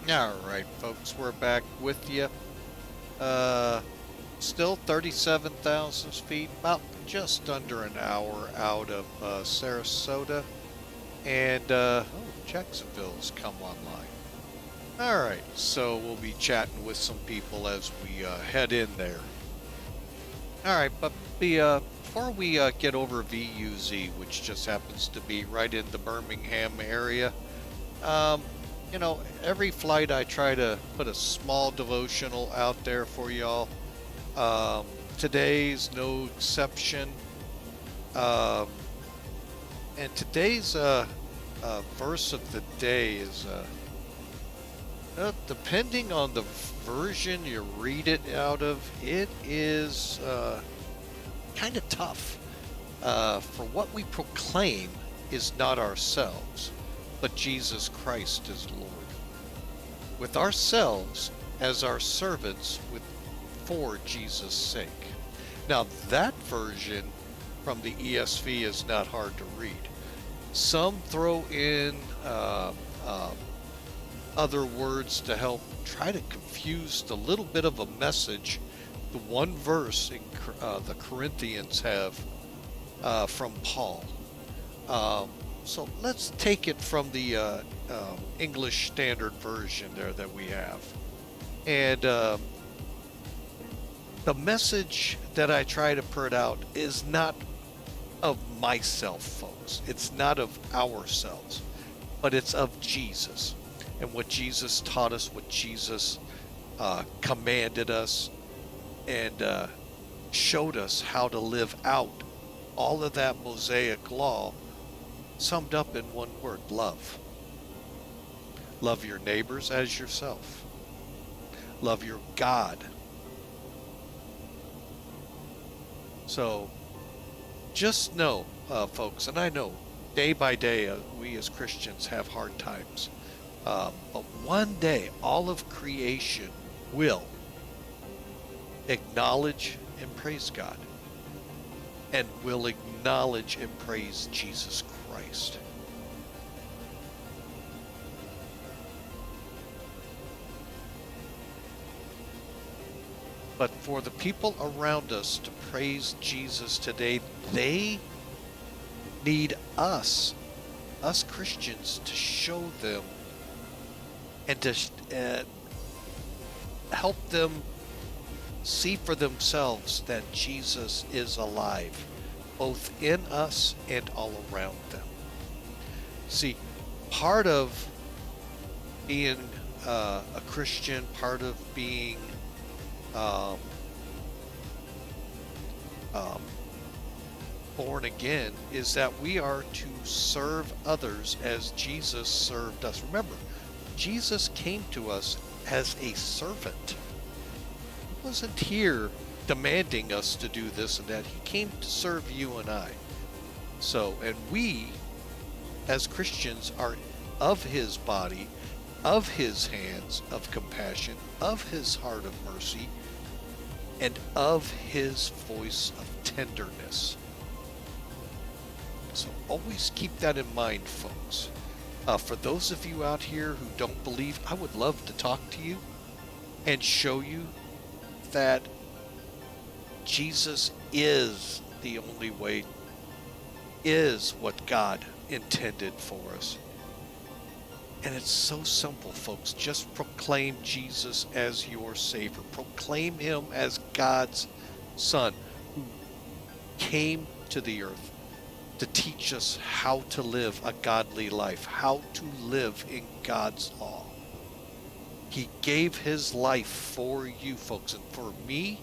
All right, folks, we're back with you. Uh, Still 37,000 feet, about just under an hour out of Sarasota, and Jacksonville's come online. All right, so we'll be chatting with some people as we head in there. All right, but before we get over VUZ, which just happens to be right in the Birmingham area, um, every flight I try to put a small devotional out there for y'all. Today's no exception. Um, and today's verse of the day is depending on the version you read it out of, it is kind of tough. For what we proclaim is not ourselves, but Jesus Christ is Lord. With ourselves as our servants for Jesus' sake. Now that version from the ESV is not hard to read. Some throw in other words to help try to confuse the little bit of a message the one verse in the Corinthians have from Paul. So let's take it from the English Standard Version there that we have. And the message that I try to put out is not of myself, folks. It's not of ourselves, but it's of Jesus and what Jesus taught us, what Jesus commanded us, and showed us how to live out all of that Mosaic law summed up in one word: love. Love your neighbors as yourself. Love your God. So just know, folks, and I know day by day we as Christians have hard times, but one day all of creation will acknowledge and praise God, and will acknowledge and praise Jesus Christ. But for the people around us to praise Jesus today, they need us Christians, to show them and to help them see for themselves that Jesus is alive, both in us and all around them. See, part of being a Christian, part of being born again, is that we are to serve others as Jesus served us. Remember, Jesus came to us as a servant. He wasn't here demanding us to do this and that. He came to serve you and I. So, and we as Christians are of his body, of his hands of compassion, of his heart of mercy, and of his voice of tenderness. So always keep that in mind, folks. For those of you out here who don't believe, I would love to talk to you and show you that Jesus is the only way, is what God intended for us. And it's so simple, folks. Just proclaim Jesus as your Savior. Proclaim him as God's Son, who came to the earth to teach us how to live a godly life, how to live in God's law. He gave his life for you, folks, and for me,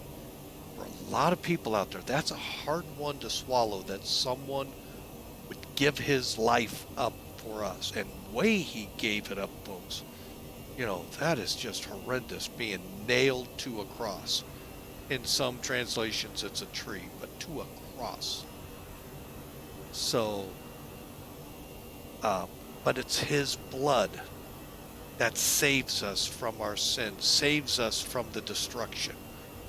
for a lot of people out there. That's a hard one to swallow, that someone would give his life up for us. And the way he gave it up, folks, that is just horrendous, being nailed to a cross. In some translations it's a tree, but to a cross. So, but it's his blood that saves us from our sin, saves us from the destruction.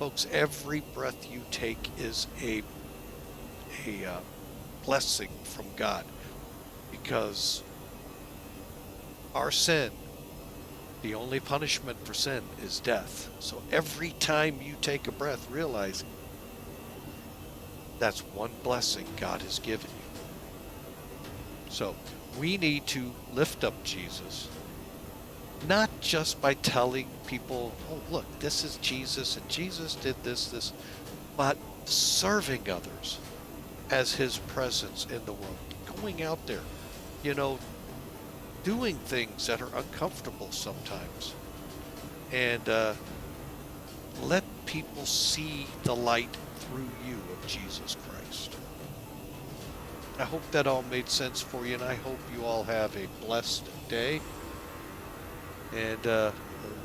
Folks, every breath you take is a blessing from God, because our sin, The only punishment for sin is death. So every time you take a breath, realize that's one blessing God has given you. So we need to lift up Jesus, not just by telling people, oh, look, this is Jesus and Jesus did this, but serving others as his presence in the world, going out there, doing things that are uncomfortable sometimes, and let people see the light through you of Jesus Christ. I hope that all made sense for you, and I hope you all have a blessed day. And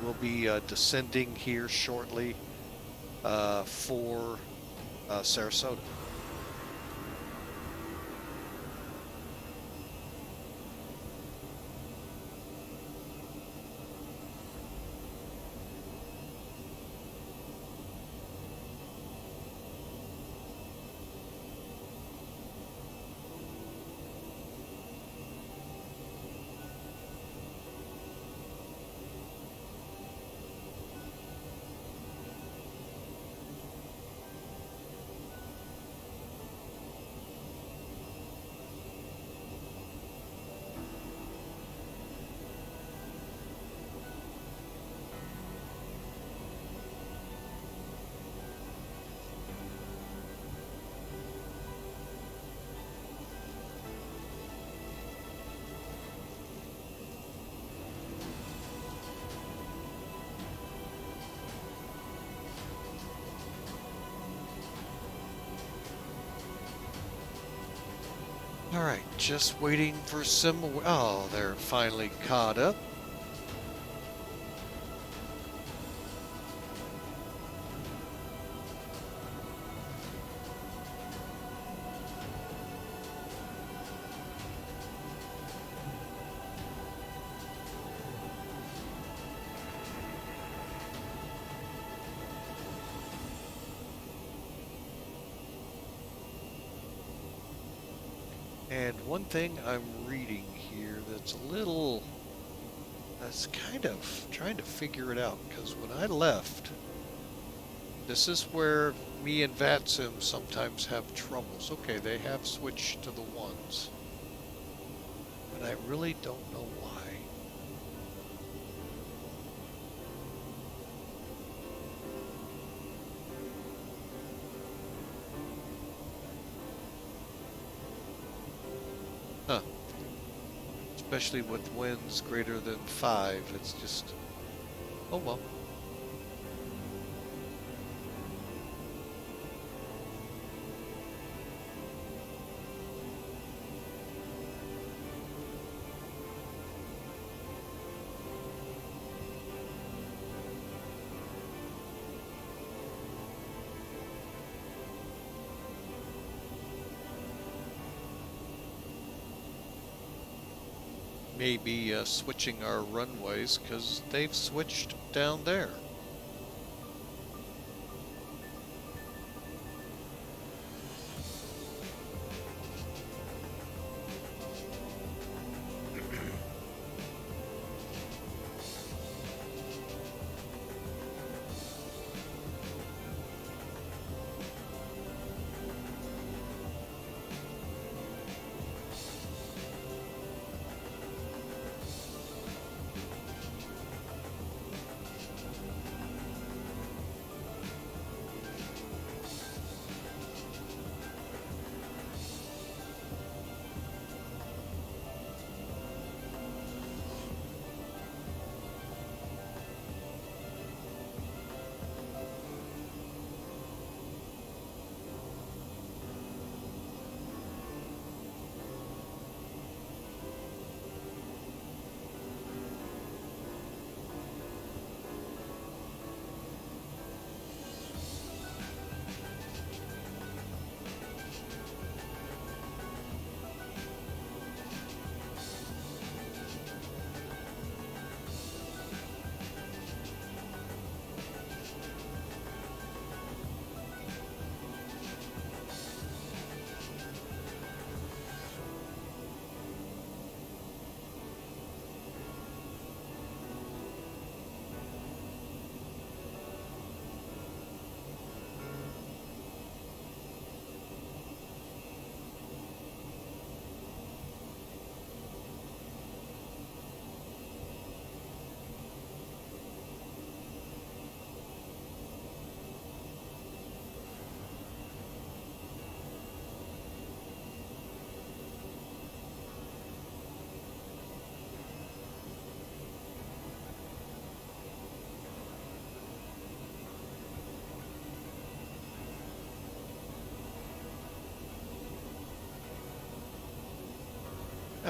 we'll be descending here shortly for Sarasota. All right, just waiting for some. Oh, they're finally caught up. And one thing I'm reading here that's kind of trying to figure it out, because when I left, this is where me and VATSIM sometimes have troubles. Okay, they have switched to the ones, but I really don't know why. Huh. Especially with winds greater than 5, it's just, oh well. Maybe switching our runways, because they've switched down there.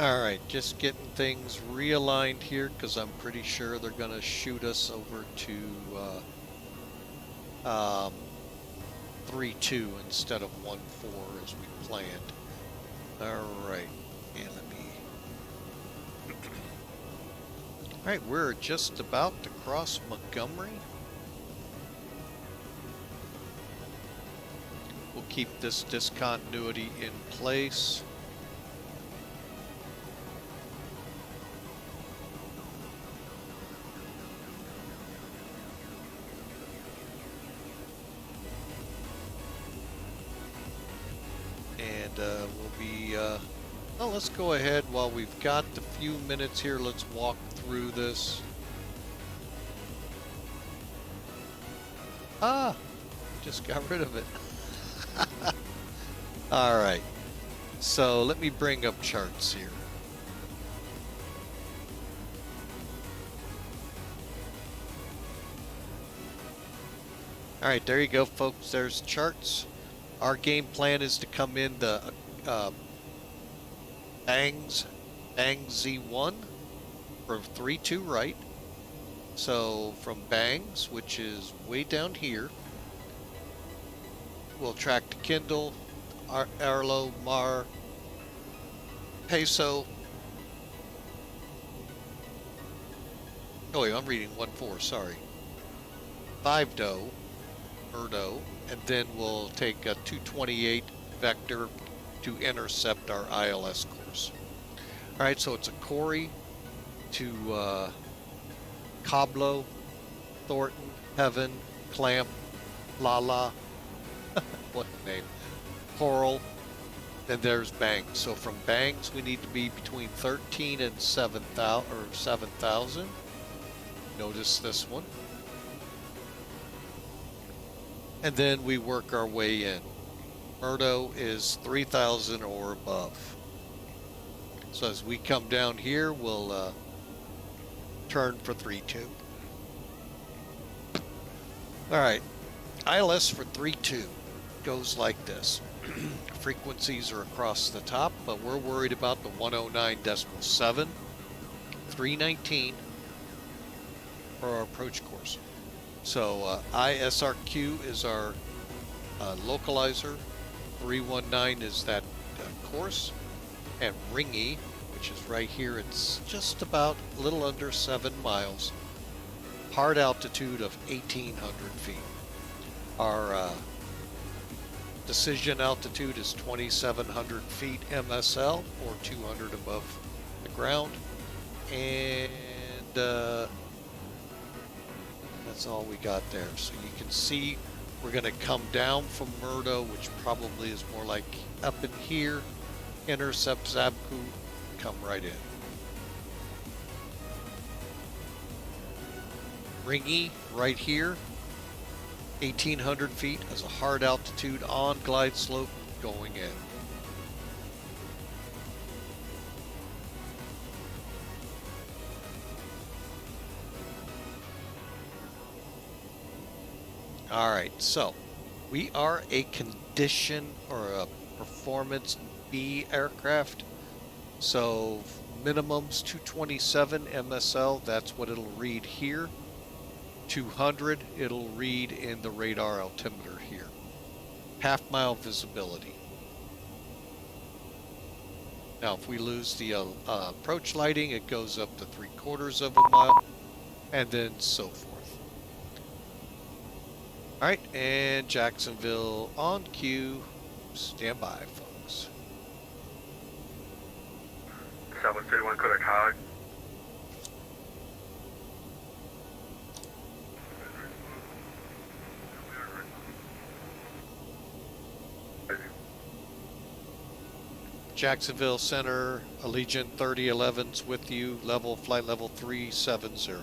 Alright, just getting things realigned here because I'm pretty sure they're going to shoot us over to 3-2 instead of 1-4 as we planned. Alright, and let me... Alright, we're just about to cross Montgomery. We'll keep this discontinuity in place. And we'll be, well, let's go ahead while we've got the few minutes here. Let's walk through this. Ah, just got rid of it. All right, so let me bring up charts here. All right, there you go, folks. There's charts. Our game plan is to come in the Bang Z1 for 3-2 right. So from Bangs, which is way down here, we'll track to Kindle, Arlo, Mar, Peso. Oh, wait, I'm reading 1-4, sorry. 5-Do, Murdo, and then we'll take a 228 vector to intercept our ILS course. All right, so it's a Corey to Coblo, Thornton, Heaven, Clamp, Lala, what name? Coral, and there's Bangs. So from Bangs, we need to be between 13 and 7,000. Notice this one. And then we work our way in. Murdo is 3,000 or above. So as we come down here, we'll turn for 3-2. All right, ILS for 3-2 goes like this. Frequencies are across the top, but we're worried about the 109.7, 319 for our approach course. So ISRQ is our localizer, 319 is that course, and Ringy, which is right here, it's just about a little under 7 miles, hard altitude of 1,800 feet. Our decision altitude is 2,700 feet MSL, or 200 above the ground, and that's all we got there. So you can see we're going to come down from Murdo, which probably is more like up in here, intercept Zabku, come right in. Ringy right here, 1,800 feet as a hard altitude on glide slope going in. All right, so we are a condition or a performance B aircraft. So minimum's 227 MSL, that's what it'll read here. 200, it'll read in the radar altimeter here. Half-mile visibility. Now, if we lose the approach lighting, it goes up to 3/4 of a mile, and then so forth. All right, and Jacksonville on cue. Stand by, folks. 731 Kodak High. Jacksonville Center, Allegiant 3011's with you, flight level 370.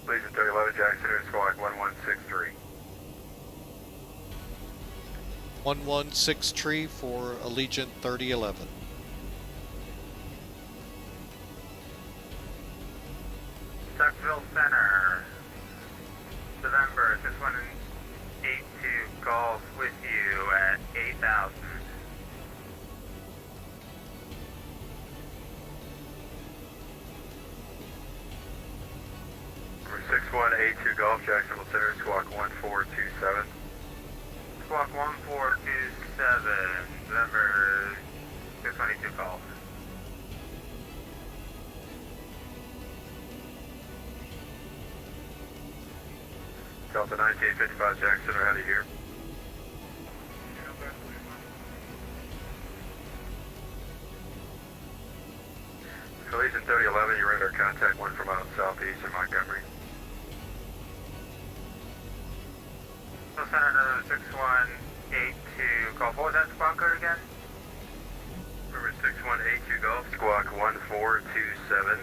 Legion 3011, Jack Center, squawk 1163. 116 for Allegiant 3011. Jacksonville Center, November 6182 Golf with you at 8,000. 6182 Golf, Jacksonville Center, squawk 1427. Squawk 1427, November 622 Golf. Delta 1955 Jackson, how do you hear? Collision 3011, your radar contact 1 from out southeast of Montgomery. So Center 6182 Golf. What was that squawk code again? Remember 6182 Golf, squawk 1427.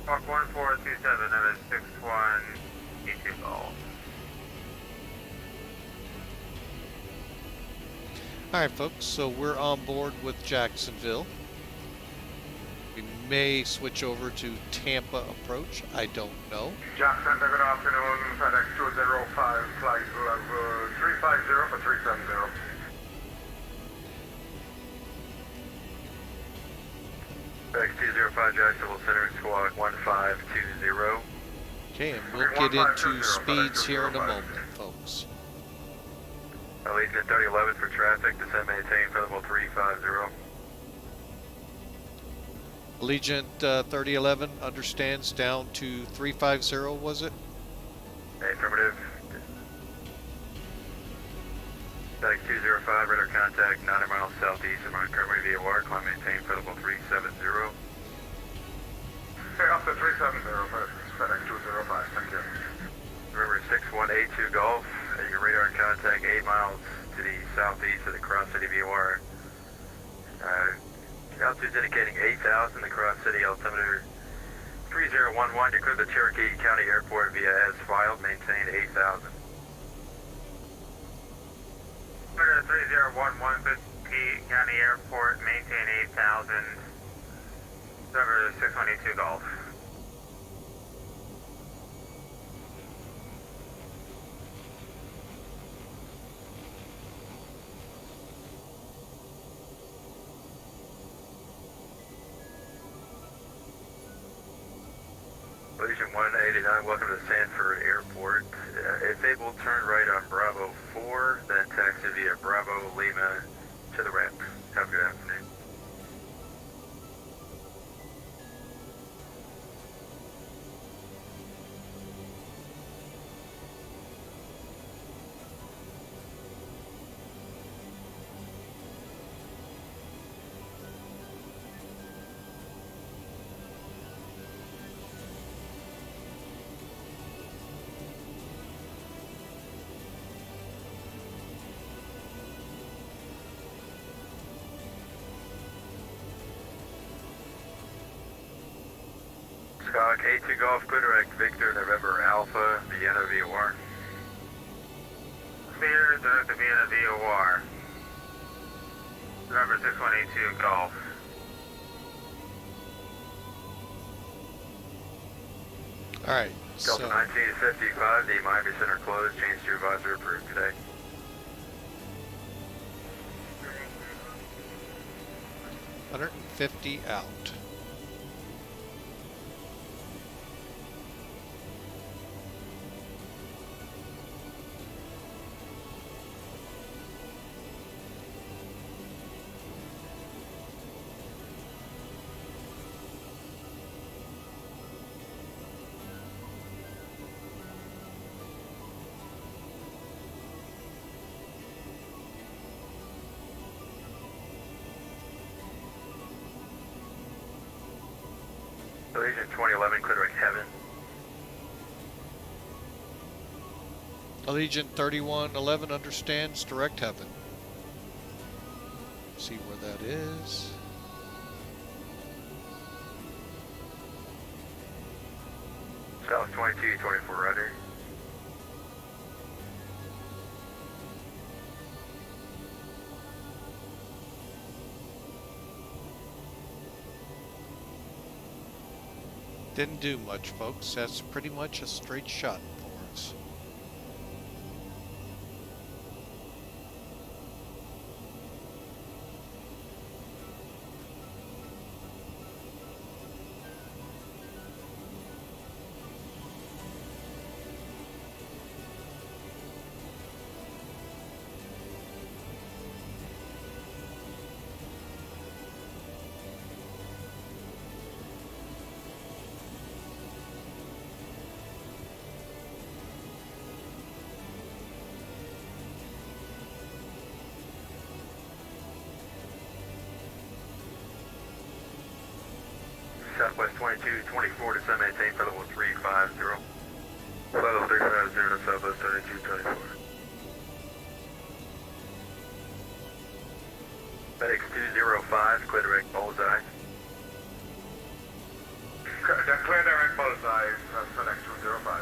Squawk 1427, that is 6182 Golf. All right, folks, so we're on board with Jacksonville. We may switch over to Tampa approach. I don't know. Jackson, good afternoon. FedEx 205, flight level 350 for 370. FedEx 205, Jacksonville Center, squawk 1520. Okay, and we'll get into speeds here in a moment, folks. Allegiant 3011 for traffic, descend maintain for level 350. Allegiant 3011 understands down to 350, was it? Affirmative. FedEx 205, radar contact 90 miles southeast of Montgomery VOR, climb maintain for level 370. Okay, up to 370, FedEx 205, thank you. Remember 6182 Golf, your radar contact 8 miles to the southeast of the Cross City VOR. Altitude's indicating 8,000, the Cross City altimeter 3011. You clear the Cherokee County Airport via as filed, maintain 8,000. Clear 3011, Cherokee County Airport, maintain 8,000. November 622 Golf. Allegiant 189, welcome to Sanford Airport. If able, turn right on Bravo 4, then taxi via Bravo Lima to the ramp. Have a good afternoon. Squawk 82 Golf, clear direct Victor, November Alpha, Vienna VOR. Clear direct to Vienna VOR. November 6182 Golf. All right, Delta so 1955, the Miami Center closed, change to advisor approved today. $150 out. Allegiant 2011, clear direct Heaven. Allegiant 3111 understands direct heaven. See where that is. South 2224 rudder. Didn't do much, folks. That's pretty much a straight shot for us. Southwest 2224 to maintain for level 350. Level 350 to Southwest 2224. FedEx 205, clear direct bullseye. Clear direct bullseye, FedEx 205.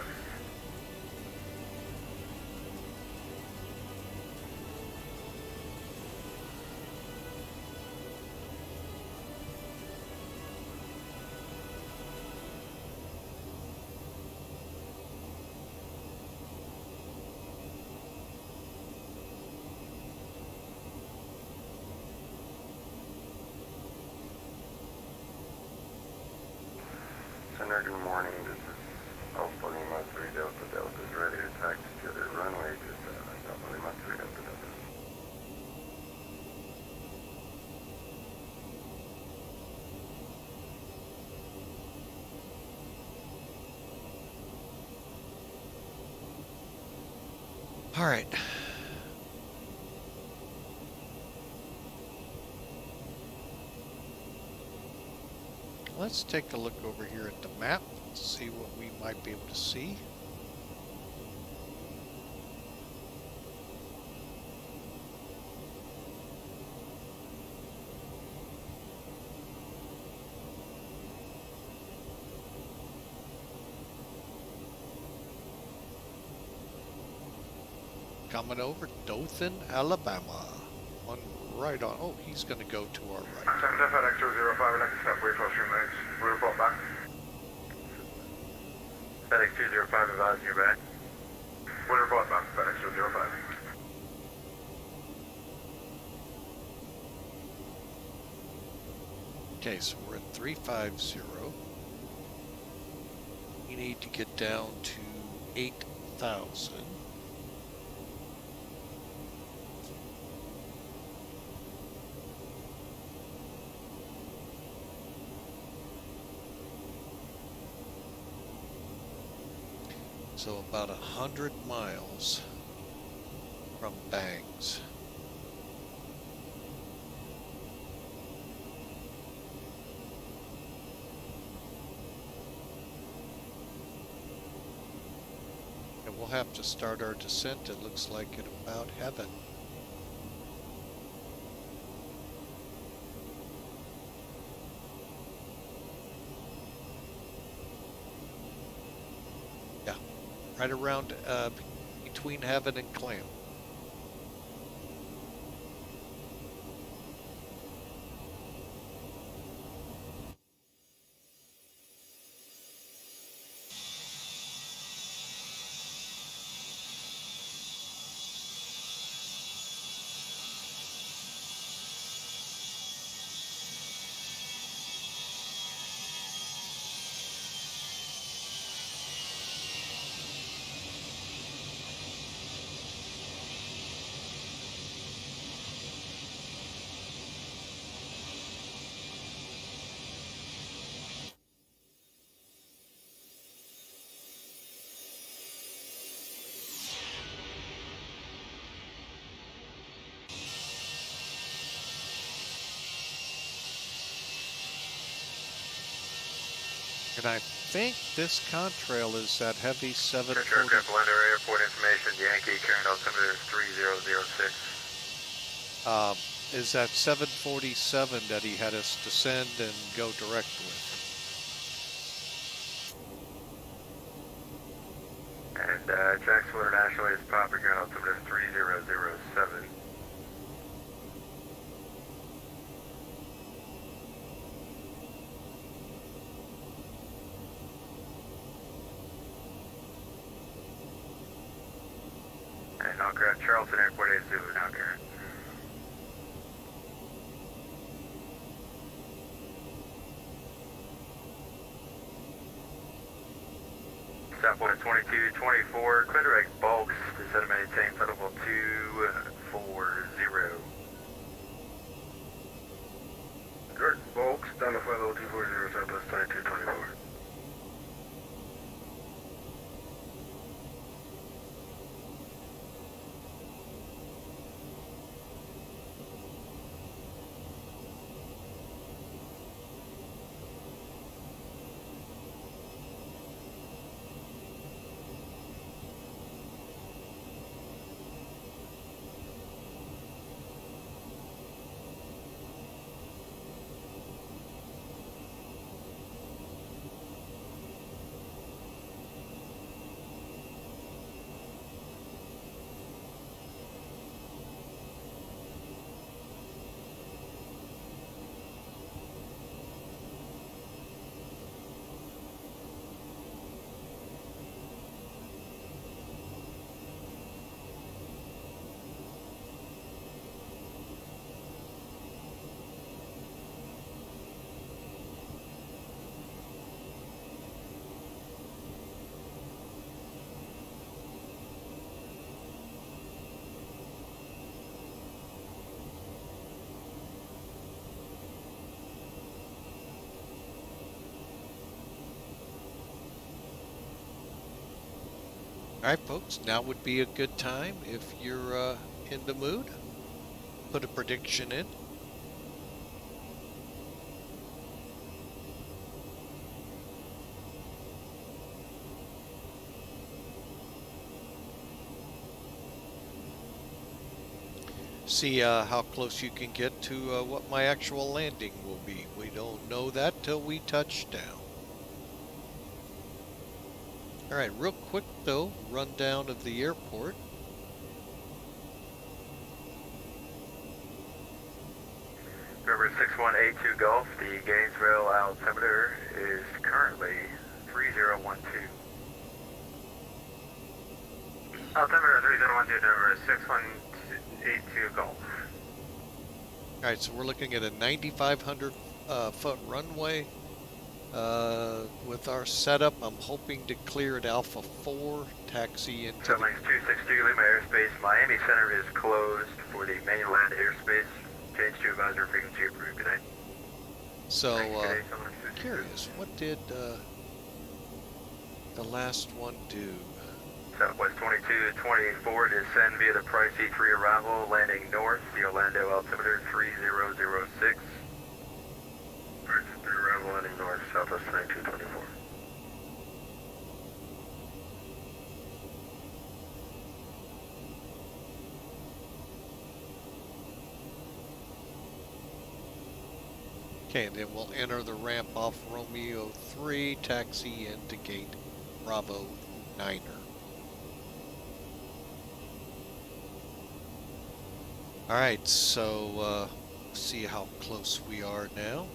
Center, good morning. This is Alpha Lima 3 Delta. Delta is ready to taxi to the runway. Just Alpha Lima 3 Delta Delta. All right. Let's take a look over here at the map, see what we might be able to see. Coming over Dothan, Alabama. One right on. Oh, he's going to go to our right. Center FedEx 205, I'd like to step away for a few minutes. We'll report back. FedEx 205 advising you back. We'll report back, FedEx 205. Okay, so we're at 350. We need to get down to 8,000. So about 100 miles from Bangs. And we'll have to start our descent, it looks like, at about heaven. Right around between Heaven and Clam. And I think this contrail is that heavy 740. Blender Airport information, Yankee, current altimeter 3006. Is that 747 that he had us descend and go direct with. And Jacksonville International is Papa, current altimeter 3007. And I'll grab Charleston Airport A Zulu now, current. Southwest 2224, clear direct bulks, descend and maintain flight level 240. Direct bulks, down to flight level 240, Southwest 2224. All right, folks, now would be a good time if you're in the mood. Put a prediction in. See how close you can get to what my actual landing will be. We don't know that till we touch down. All right, real quick though, rundown of the airport. River 6182 Gulf, the Gainesville altimeter is currently 3012. Altimeter 3012, Denver 6182 Gulf. All right, so we're looking at a 9,500 foot runway. With our setup, I'm hoping to clear at Alpha 4, taxi into the... Sunlinks 262 Lima airspace. Miami Center is closed for the mainland airspace. Change to advisory frequency approved today. So, Today, Sunlinks 262. curious, what did the last one do? Southwest 2224, descend via the Price E3 arrival, landing north, the Orlando altimeter 3006. Price E3 arrival, landing north, Southwest 2224. Okay, and then we'll enter the ramp off Romeo 3, taxi into gate Bravo 9er. Alright, so see how close we are now.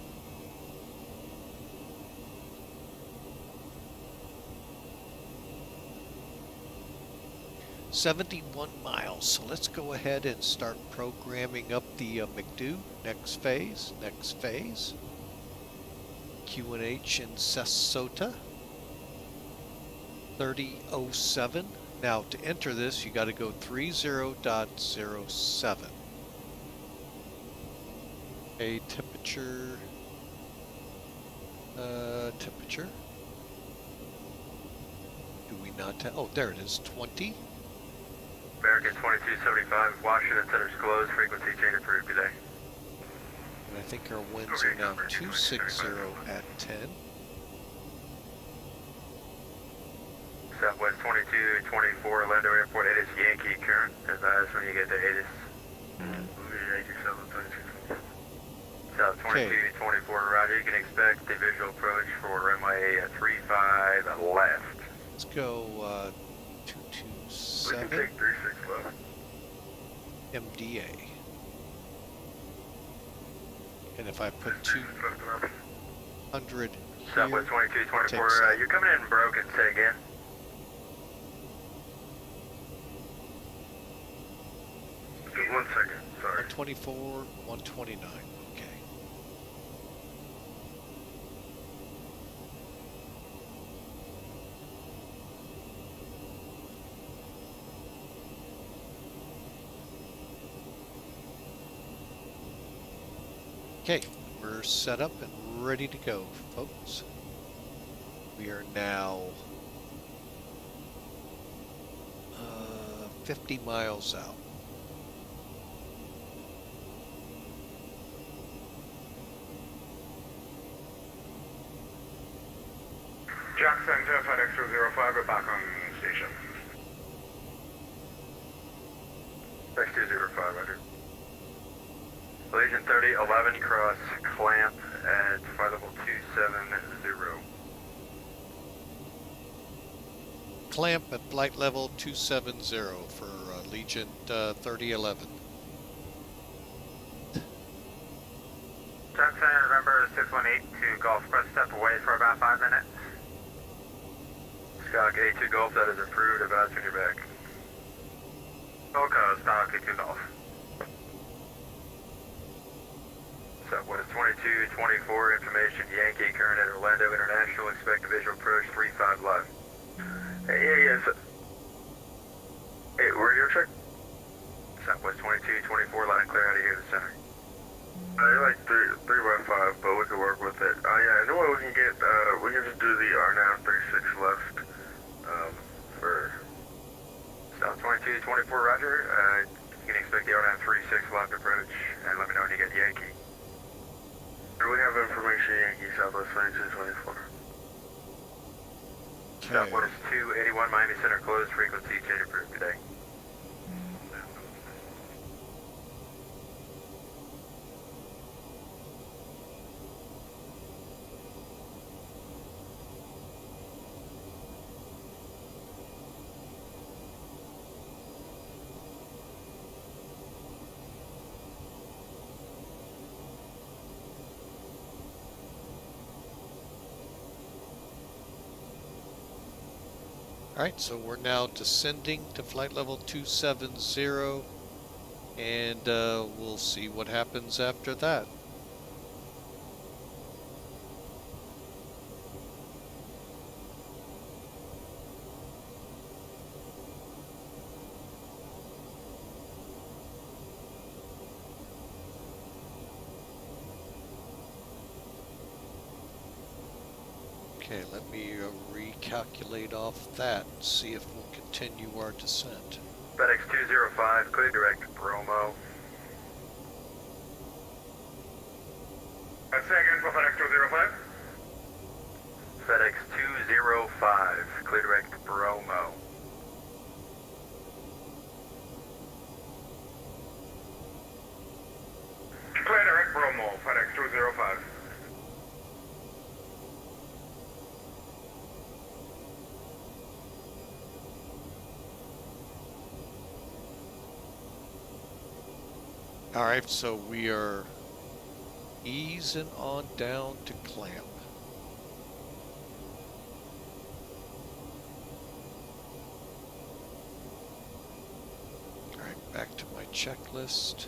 "71 miles, so let's go ahead and start programming up the McDo. Next phase. QNH in Sarasota. 3007. Now to enter this, you got to go 30.07. A temperature. Temperature. Do we not have? Oh, there it is. 20. American 2275, Washington Center's closed, frequency change approved today. And I think our winds are now 260 at 10. Southwest 2224, Orlando Airport, it is Yankee current. Advise when you get to ATIS. Yankee 722. South 2224, Roger. You can expect the visual approach for runway 35 left. Let's go We can 227 take 36 left. MDA. And if I put 200 Southwest here, 2224, takes that. you're coming in broken. Say again. Just 1 second, sorry. 124, 129. Okay. Okay, we're set up and ready to go, folks. We are now 50 miles out. Jackson, FedEx 205, we're back on station. X205, Roger. Legion 3011, cross clamp at flight level 270. Clamp at flight level 270 for Legion 3011. Jackson, November 6182 Golf, press step away for about 5 minutes. Stock A2 Golf, that is approved. Advise when you're back. Okay, stock A2 Golf. Southwest 2224, information Yankee current at Orlando International. Expect a visual approach 35 live. Yes. Hey, where your check? Southwest 2224, line clear out of here to the center. I like 3 by 5, but we can work with it. Yeah, I know what we can get. We can just do the R9 36 left for 2224, roger. You can expect the 0936 left approach, and let me know when you get Yankee. We have information Yankee, Southwest 2224. Southwest 281, Miami Center closed, frequency change approved today. Alright, so we're now descending to flight level 270, and we'll see what happens after that. Okay, let me recalculate off that and see if we'll continue our descent. FedEx 205, clear direct to Bromo. Say again for FedEx 205. FedEx 205, clear direct to Bromo. Clear direct Bromo, FedEx 205. Alright, so we are easing on down to clamp. Alright, back to my checklist.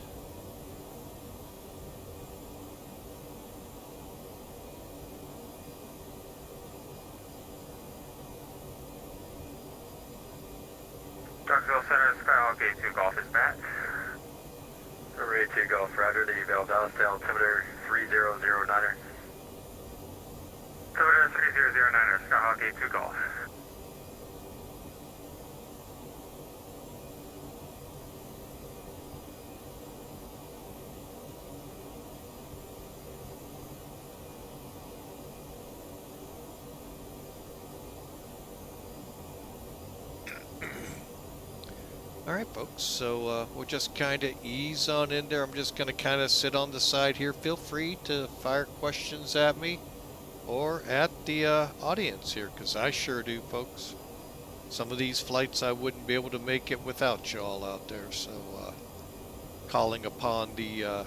Knoxville Center, Skyhawk 82 Golf is back. Array 2 Golf, roger, the Bell Dallas to altimeter 3009er. Altimeter 3009er, Skyhawk 82 Golf. Alright folks, so we'll just kind of ease on in there. I'm just going to kind of sit on the side here. Feel free to fire questions at me or at the audience here, because I sure do, folks. Some of these flights I wouldn't be able to make it without y'all out there, so calling upon the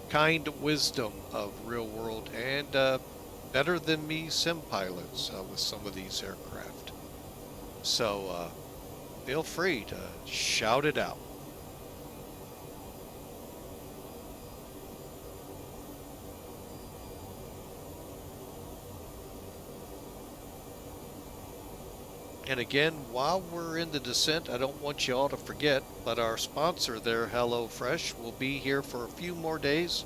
kind wisdom of real world and better than me sim pilots with some of these aircraft. So feel free to shout it out. And again, while we're in the descent, I don't want you all to forget, but our sponsor there, HelloFresh, will be here for a few more days.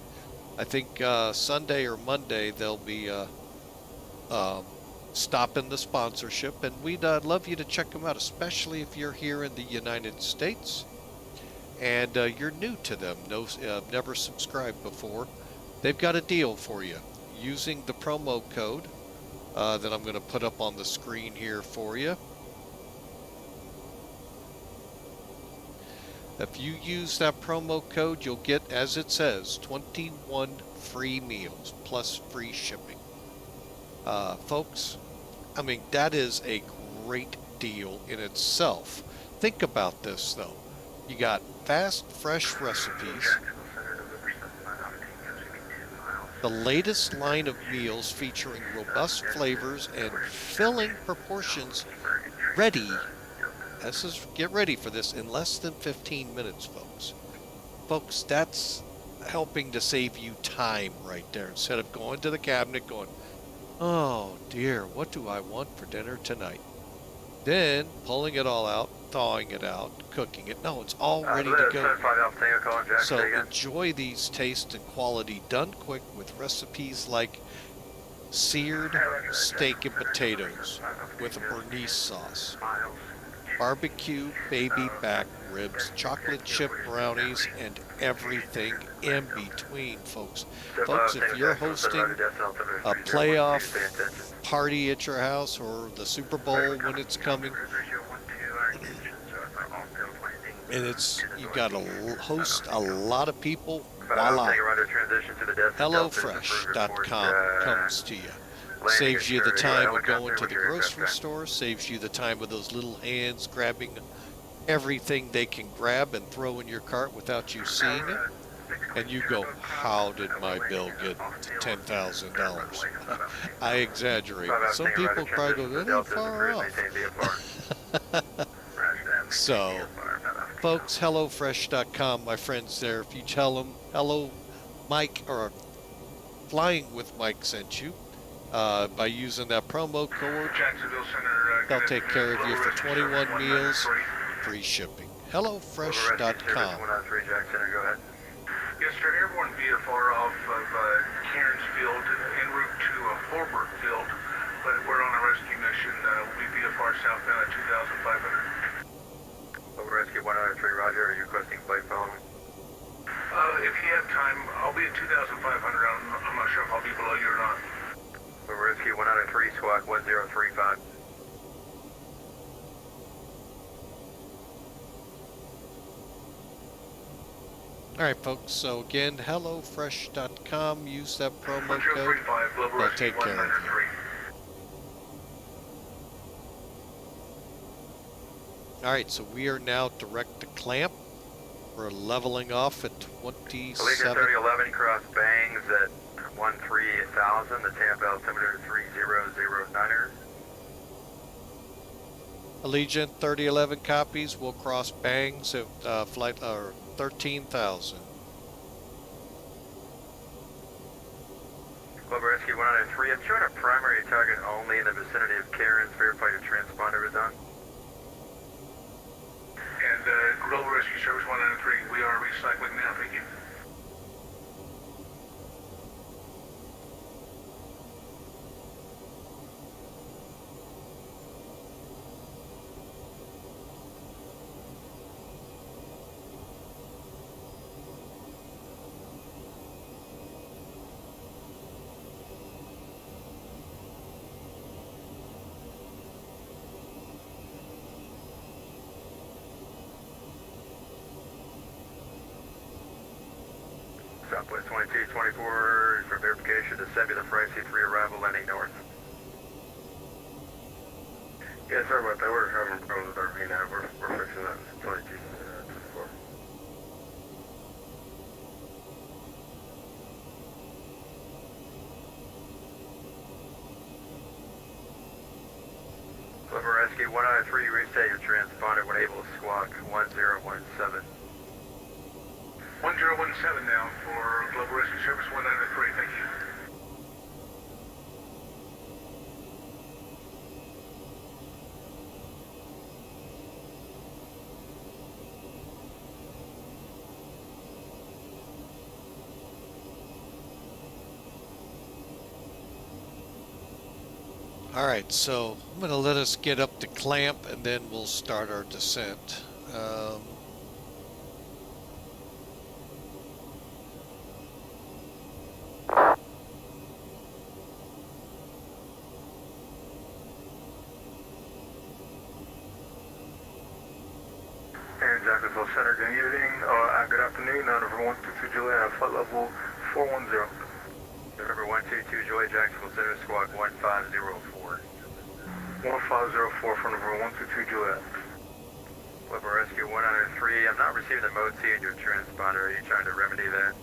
I think Sunday or Monday they'll be stopping the sponsorship, and we'd love you to check them out, especially if you're here in the United States and you're new to them, never subscribed before. They've got a deal for you using the promo code that I'm going to put up on the screen here for you. If you use that promo code, you'll get, as it says, 21 free meals plus free shipping. Folks, I mean, that is a great deal in itself. Think about this, though. You got fast, fresh recipes, the latest line of meals featuring robust flavors and filling proportions, ready. This is, get ready for this, in less than 15 minutes, folks. Folks, that's helping to save you time right there. Instead of going to the cabinet going, oh dear, what do I want for dinner tonight? Then pulling it all out, thawing it out, cooking it. No, it's all ready to go. So enjoy these taste and quality done quick with recipes like seared steak and potatoes with a Bernice sauce, barbecue baby back ribs, chocolate chip brownies, and everything in between, folks. Folks, if you're hosting a playoff party at your house or the Super Bowl when it's coming, and you got to host a lot of people, voila, HelloFresh.com comes to you. Saves you the time of going to the grocery store, saves you the time of those little hands grabbing everything they can grab and throw in your cart without you seeing it. And you go, how did my bill get to $10,000? I exaggerate, but some people probably go, that ain't far off. So, folks, HelloFresh.com, my friends there, if you tell them, hello, Mike, or Flying with Mike sent you, by using that promo code, they'll take care of you for 21 meals, free shipping. HelloFresh.com. Yes, sir. Airborne VFR off of Cairns Field en route to Holbrook Field, but we're on a rescue mission. We'll be VFR southbound at 2,500. Over rescue 103, Roger. Are you requesting flight following? If you have time, I'll be at 2,500. I'm not sure if I'll be below you or not. Over rescue 103, squawk 1035. All right, folks, so again, HelloFresh.com, use that promo code, they'll take care of you. All right, so we are now direct to clamp. We're leveling off at 27. Allegiant 3011, cross bangs at 13,000, the Tampa altimeter 3009er. Allegiant 3011 copies, we'll cross bangs at flight 13,000. Global Rescue 103, I'm showing a primary target only in the vicinity of Cairns. Verify your transponder is on. And Global Rescue Service 103, we are recycling now, thank you. Southwest 2224 for verification to send me the Flight C3 arrival landing north. Yeah, sorry about that. We're having problems with our VNAV. We're fixing that. 2224. Global Rescue 103, reset your transponder when able to squawk 1017. 1017 now for Global Rescue Service 193, thank you. All right, so I'm going to let us get up to clamp and then we'll start our descent. And Jacksonville Center, good evening. Good afternoon. Number 122 Juliet at flight level 410. November 122 Joy, Jacksonville Center, squawk 1504. 1504 from number 122 Juliet. Global Rescue 103, I'm not receiving the mode C in your transponder. Are you trying to remedy that?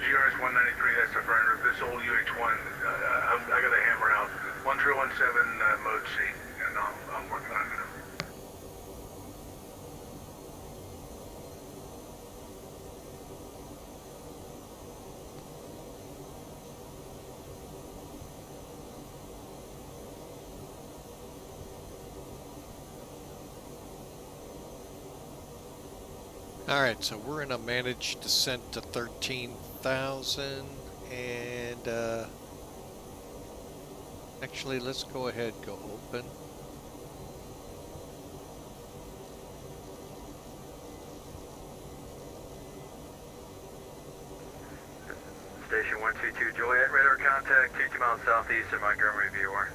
GRS 193, that's affirmative. This old UH-1, I got to hammer out. 1017 mode C, and I'm working on it. All right, so we're in a managed descent to 13,000, and actually, let's go ahead, go open. Station 122 Juliet, radar contact 22 miles southeast of Montgomery, VOR.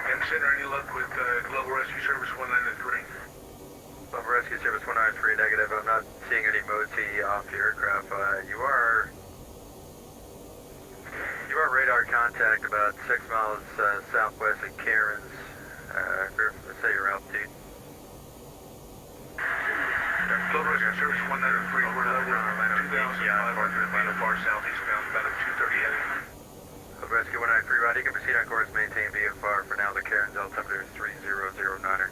And Center, any luck with Global Rescue Service 193? Global Rescue Service 193, negative. I'm not seeing any MOT off the aircraft. You are radar contact about 6 miles southwest of Cairns. Let's say your altitude. Global Rescue Service 193, we're level 2,500 far southeastbound, about a 230 heading. Global Rescue 193, Rod, you can proceed on course, maintain VFR. For now, the Cairns altimeter is 3009er.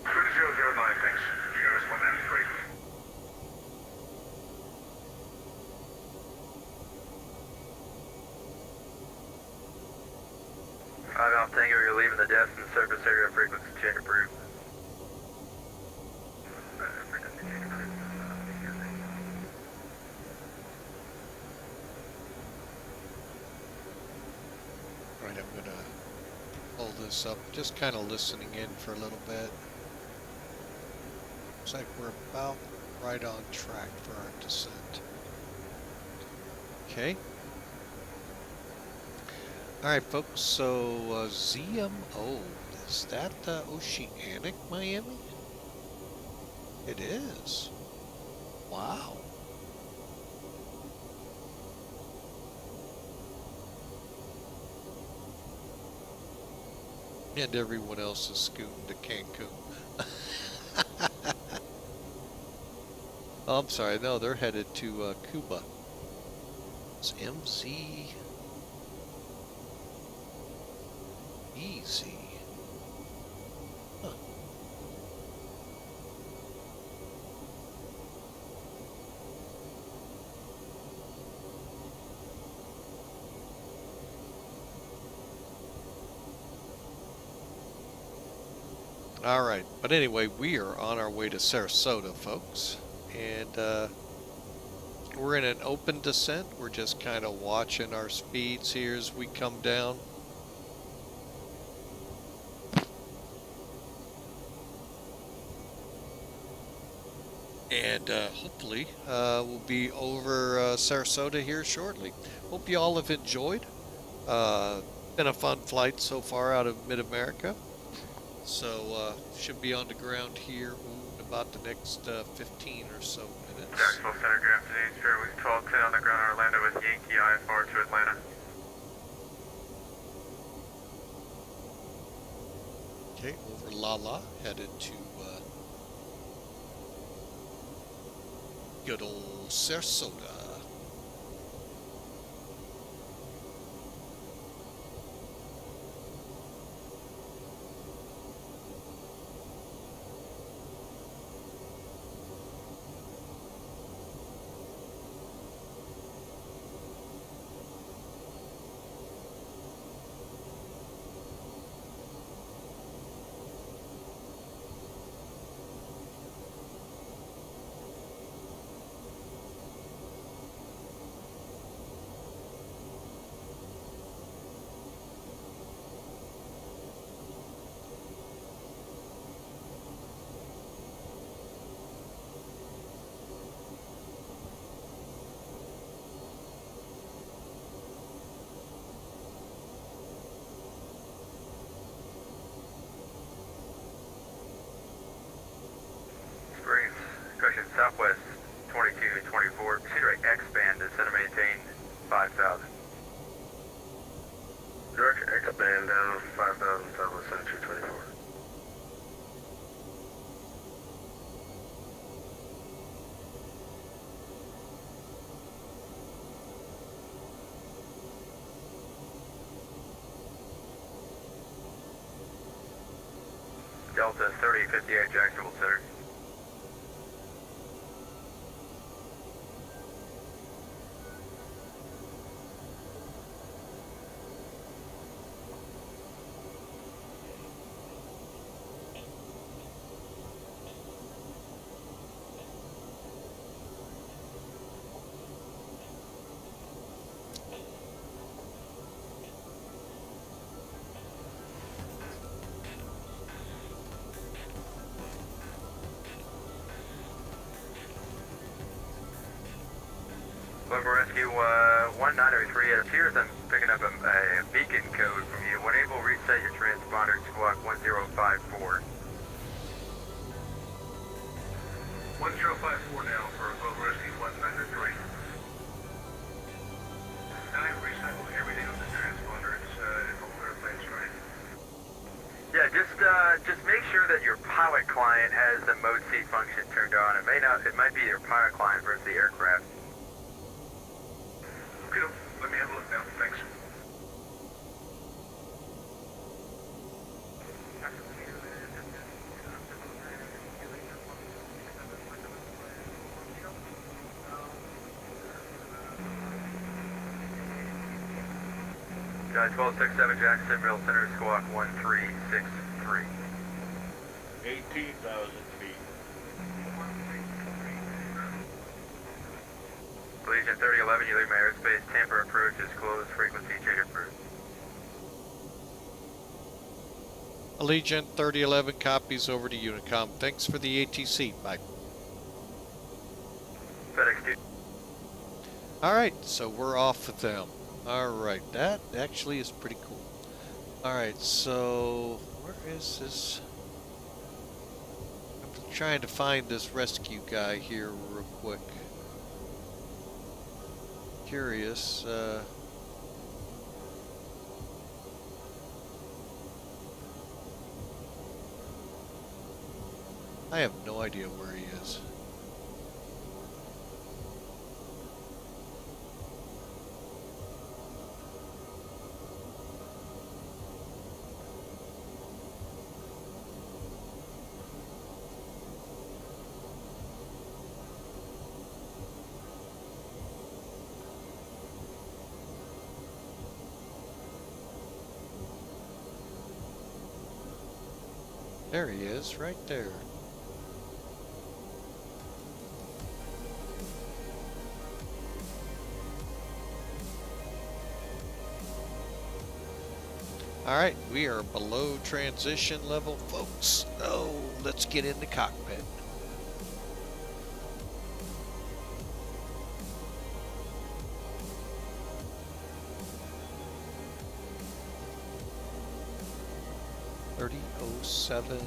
3009, thanks. GRS 193. Alpha Tango, you're leaving the destined surface area frequency change approved. Right, I'm gonna pull this up, just kind of listening in for a little bit. Looks like we're about right on track for our descent. Okay. All right, folks, so ZMO, is that Oceanic Miami? It is. Wow. And everyone else is scooting to Cancun. Oh, I'm sorry, no, they're headed to Cuba. It's MC Easy. Huh. All right, but anyway, we are on our way to Sarasota, folks, and we're in an open descent. We're just kind of watching our speeds here as we come down. And hopefully we'll be over Sarasota here shortly. Hope you all have enjoyed. Been a fun flight so far out of MidAmerica. So should be on the ground here in about the next 15 or so minutes. Jacksonville Center, good afternoon, sir. We've 1210 on the ground in Orlando with Yankee IFR to Atlanta. Okay, over Lala, headed to good old Sarasota. Delta 3058 Jacksonville Center. Lima Rescue 1903, it appears I'm picking up a beacon code from you. When able, reset your transponder to squawk 1054. 1054 now for Global Rescue 1903. I have recycled everything on the transponder. It's all airplanes, right? Yeah, just make sure that your pilot client has the mode C function turned on. It might be your pilot client versus the aircraft. Okay, let me have a look now. Thanks. Guy 1267 Jacksonville Center, squawk 1363. 18,000 feet. Legion 3011, you leave my airspace. Tampa approach is closed. Frequency change approved. Allegiant 3011 copies over to Unicom. Thanks for the ATC. Bye. FedEx 2. Alright, so we're off with them. Alright, that actually is pretty cool. Alright, so where is this? I'm trying to find this rescue guy here real quick. Curious, I have no idea where he is. There he is, right there. Alright, we are below transition level, folks. Oh, let's get in the cockpit. .3007.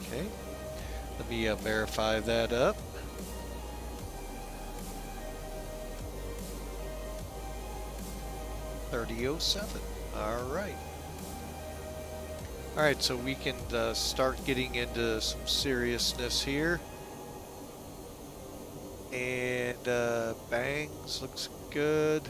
Okay, let me verify that up. .3007. All right. All right, so we can start getting into some seriousness here. And bangs looks good.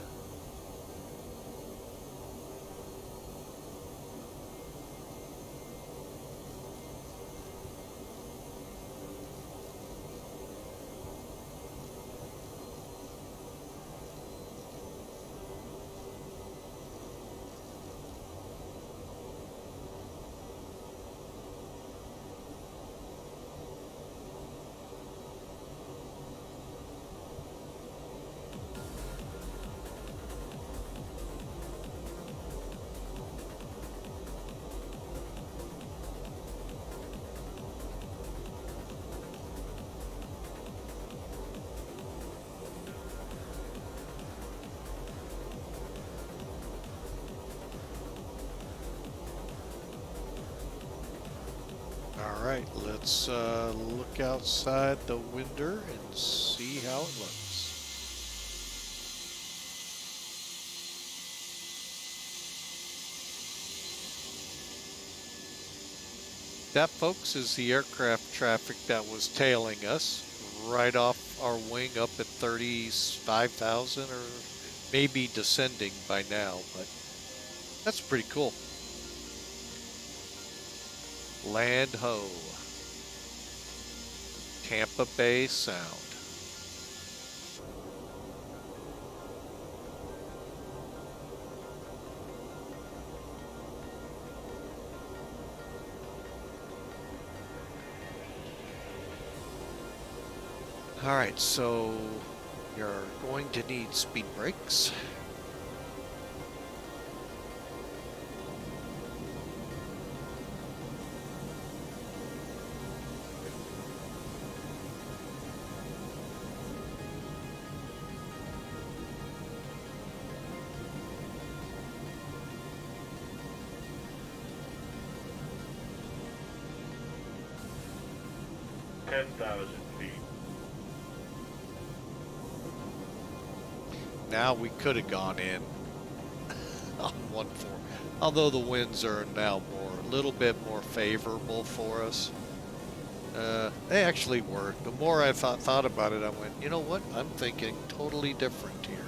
Alright, let's look outside the window and see how it looks. That, folks, is the aircraft traffic that was tailing us right off our wing up at 35,000 or maybe descending by now, but that's pretty cool. Land ho. Tampa Bay Sound. All right, so you're going to need speed brakes. Now we could have gone in on 1-4, although the winds are now a little bit more favorable for us. They actually were. The more I thought about it, I went, you know what? I'm thinking totally different here.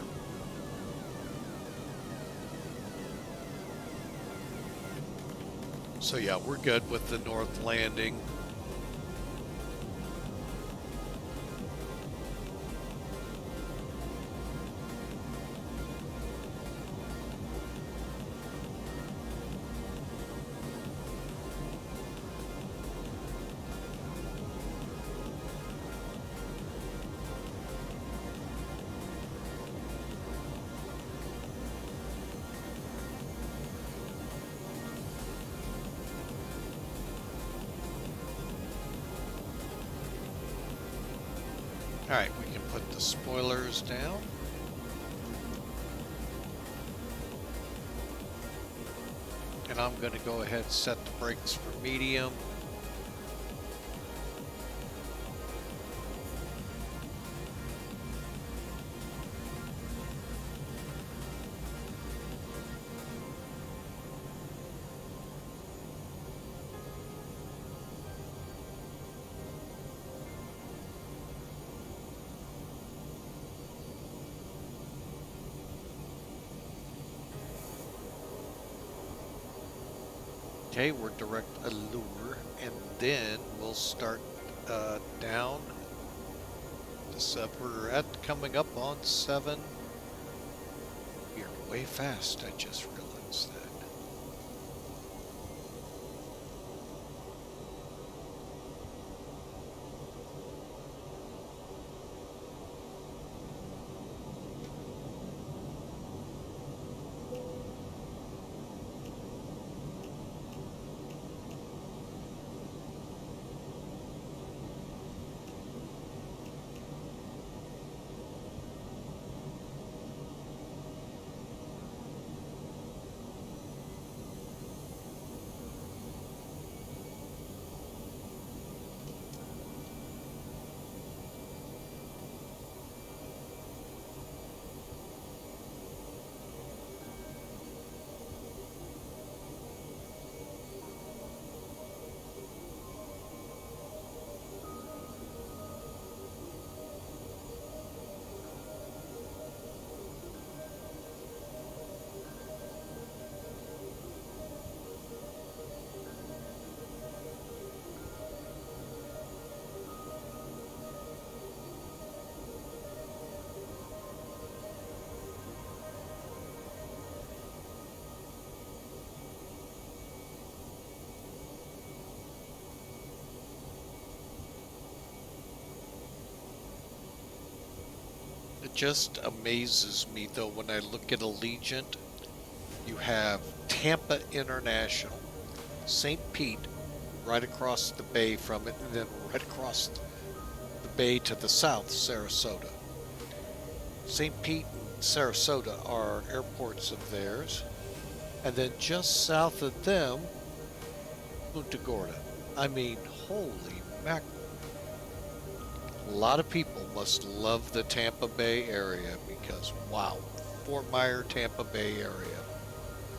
So yeah, we're good with the north landing. All right, we can put the spoilers down. And I'm going to go ahead and set the brakes for medium. Okay, we're direct allure, and then we'll start down. We're coming up on 7. We're way fast, I just realized that. It just amazes me, though, when I look at Allegiant. You have Tampa International, St. Pete, right across the bay from it, and then right across the bay to the south, Sarasota. St. Pete and Sarasota are airports of theirs, and then just south of them, Punta Gorda. I mean, holy mackerel. A lot of people must love the Tampa Bay area because, wow, Fort Myer, Tampa Bay area.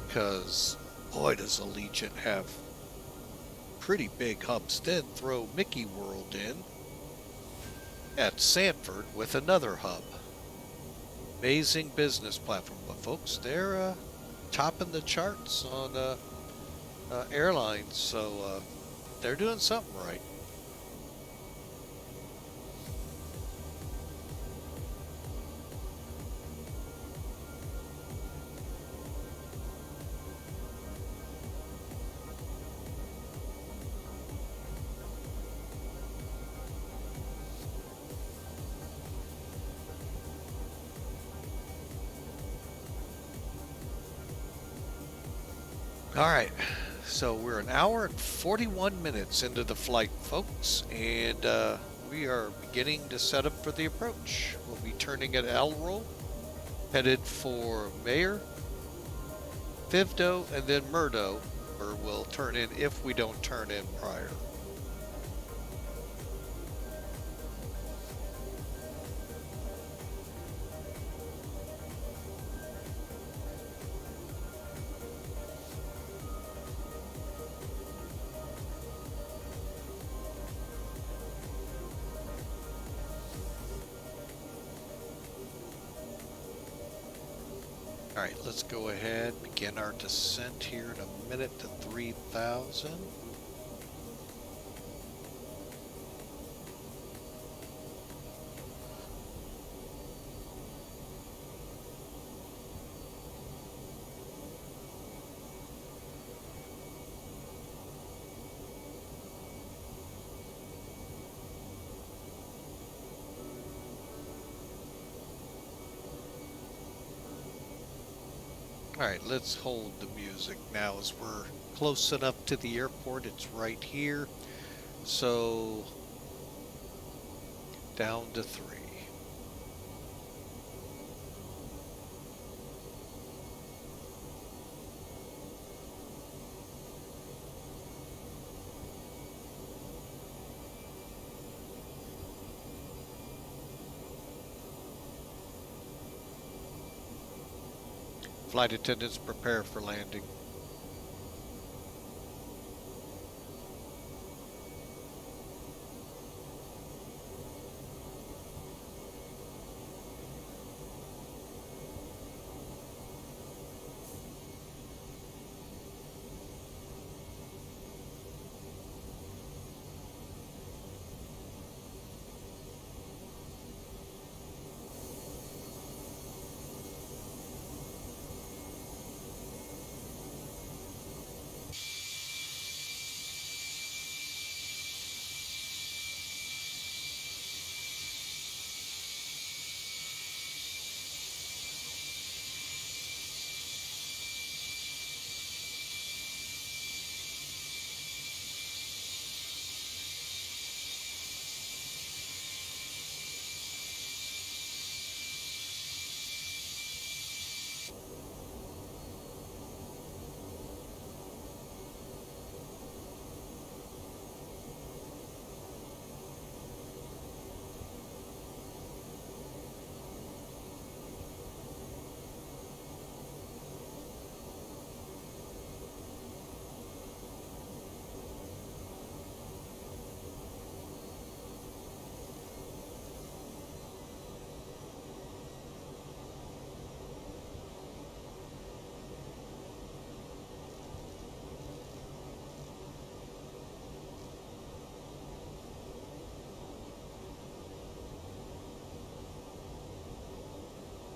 Because, boy, does Allegiant have pretty big hubs. Then throw Mickey World in, at Sanford with another hub. Amazing business platform, but folks, they're topping the charts on airlines, so they're doing something right. All right, so we're an hour and 41 minutes into the flight, folks, and we are beginning to set up for the approach. We'll be turning at Elroy, headed for Mayer, Fivdo, and then Murdo, where we'll turn in if we don't turn in prior. All right, let's go ahead and begin our descent here in a minute to 3,000. All right, let's hold the music now as we're close enough to the airport. It's right here. So, down to 3. Flight attendants, prepare for landing.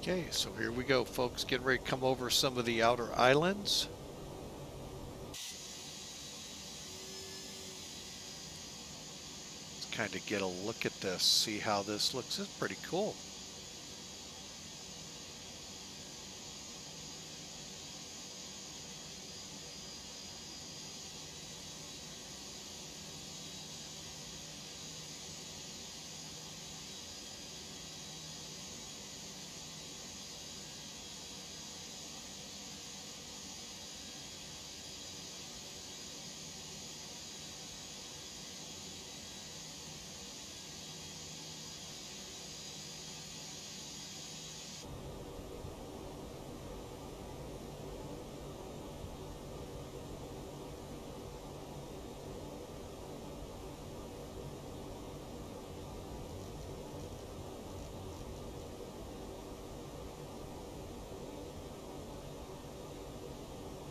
Okay, so here we go, folks. Getting ready to come over some of the outer islands. Let's kind of get a look at this, see how this looks. It's pretty cool.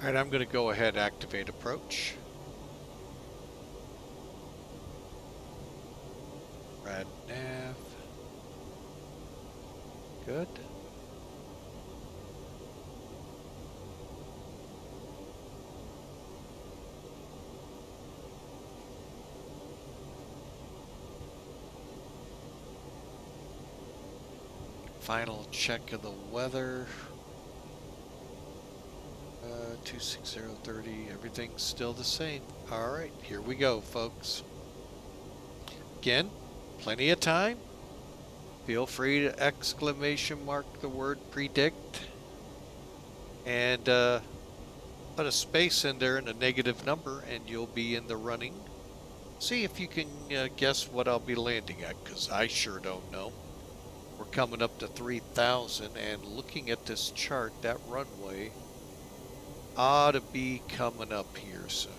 All right, I'm going to go ahead and activate approach. Rad nav. Good. Final check of the weather. 26030, everything's still the same. All right, here we go, folks. Again, plenty of time. Feel free to exclamation mark the word predict and put a space in there and a negative number, and you'll be in the running. See if you can guess what I'll be landing at, because I sure don't know. We're coming up to 3,000, and looking at this chart, that runway ought to be coming up here soon.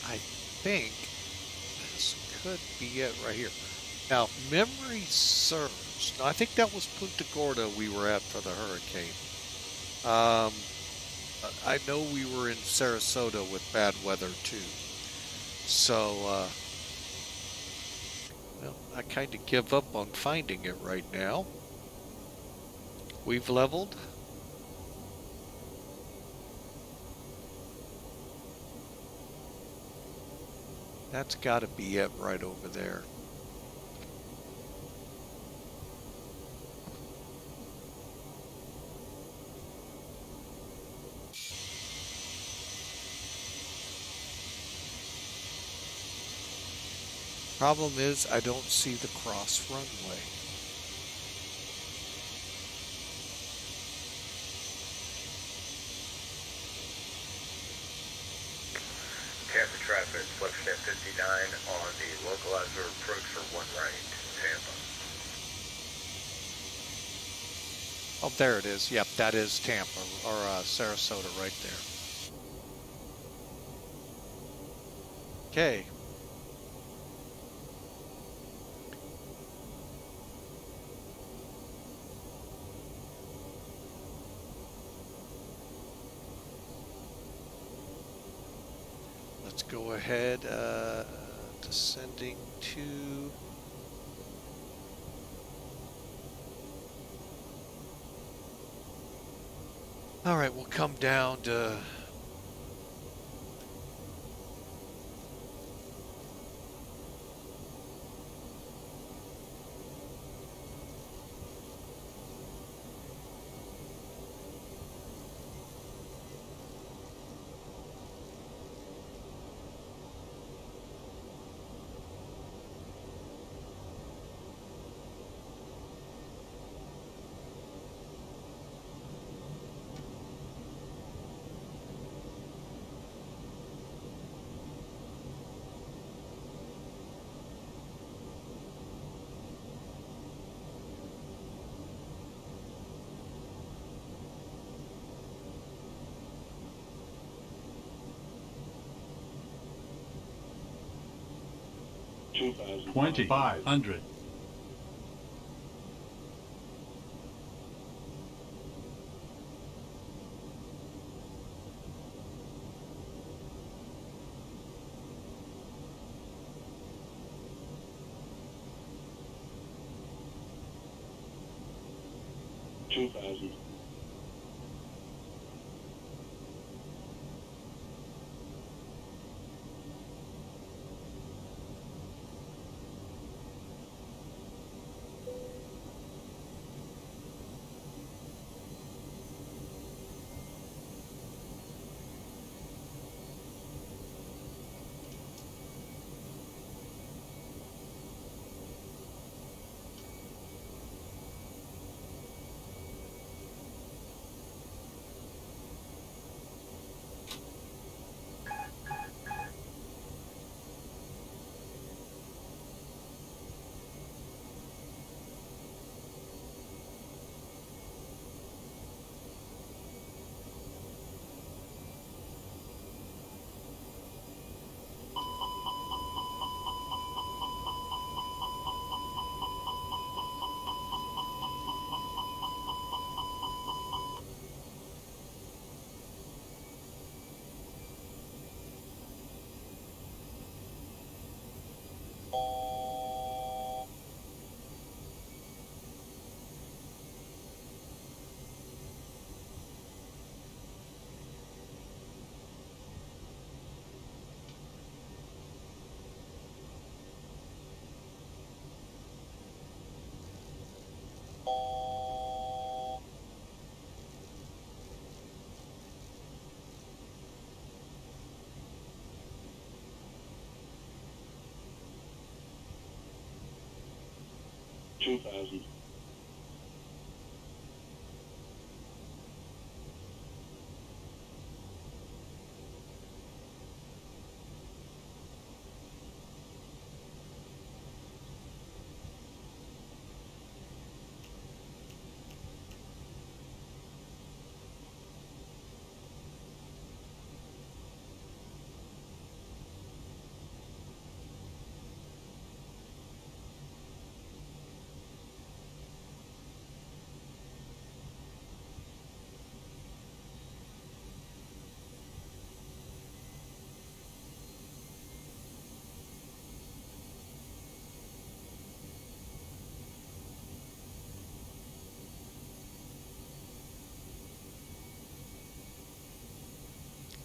I think this could be it right here. Now, if memory serves, now I think that was Punta Gorda we were at for the hurricane. I know we were in Sarasota with bad weather too. So, well, I kind of give up on finding it right now. We've leveled. That's got to be it right over there. Problem is, I don't see the cross runway. Tampa traffic, flexion at 59 on the localizer approach for 1 right, Tampa. Oh, there it is. Yep, that is Tampa, or Sarasota right there. Okay. Let's go ahead, descending to... All right, we'll come down to... 2,500. 2,000. 2,000.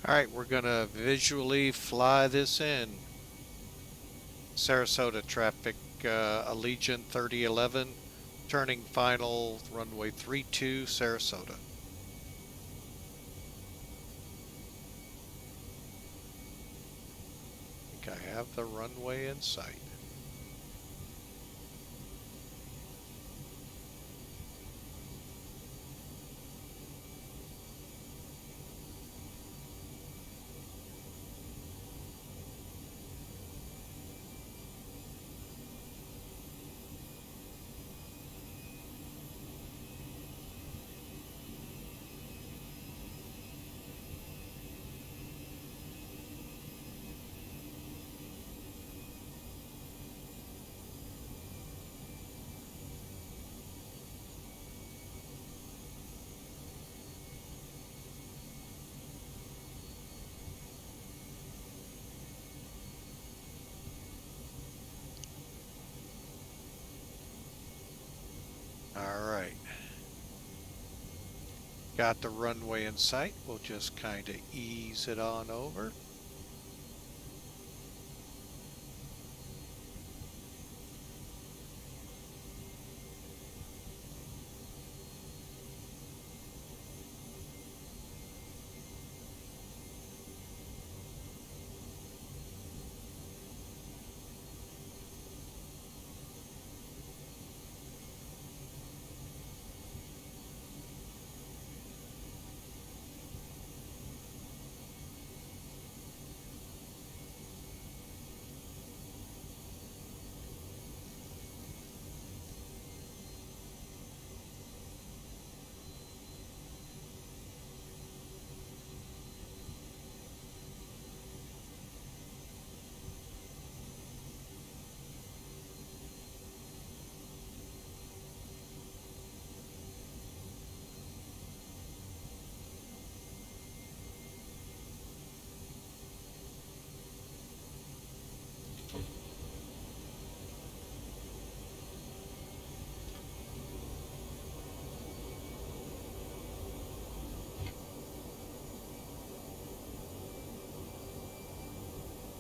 All right, we're gonna visually fly this in. Sarasota traffic, Allegiant 3011, turning final, runway 32, Sarasota. I think I have the runway in sight. All right. Got the runway in sight. We'll just kind of ease it on over.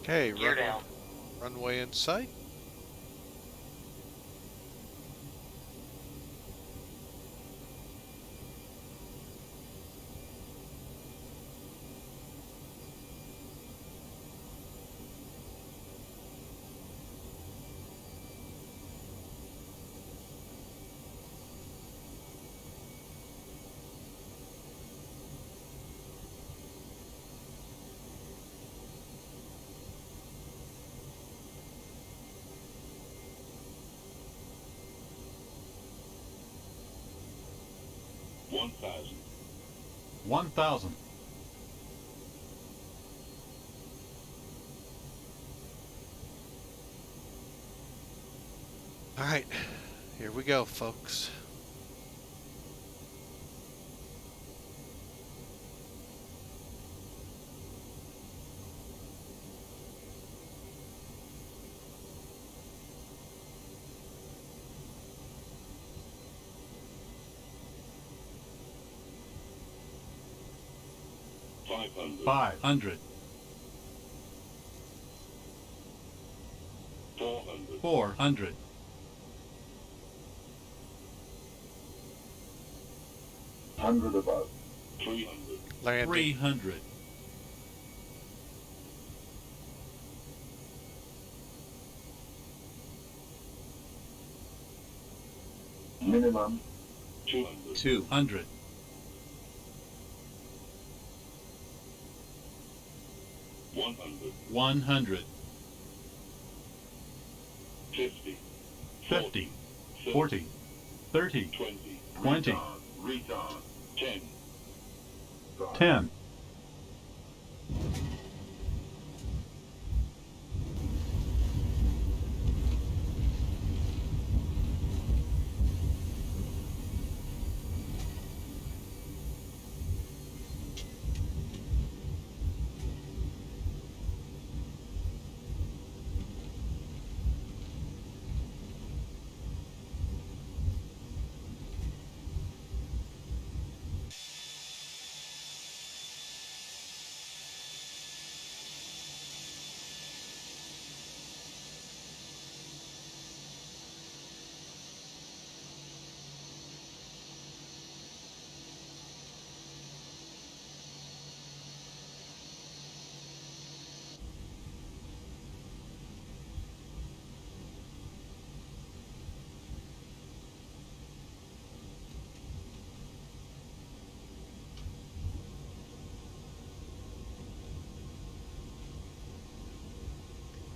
Okay, Gear down. runway in sight. One thousand. All right, here we go, folks. Five hundred. 400. 100 above. Landing. 300. Minimum. 200. 100. 50. 40. 30. 20. 10.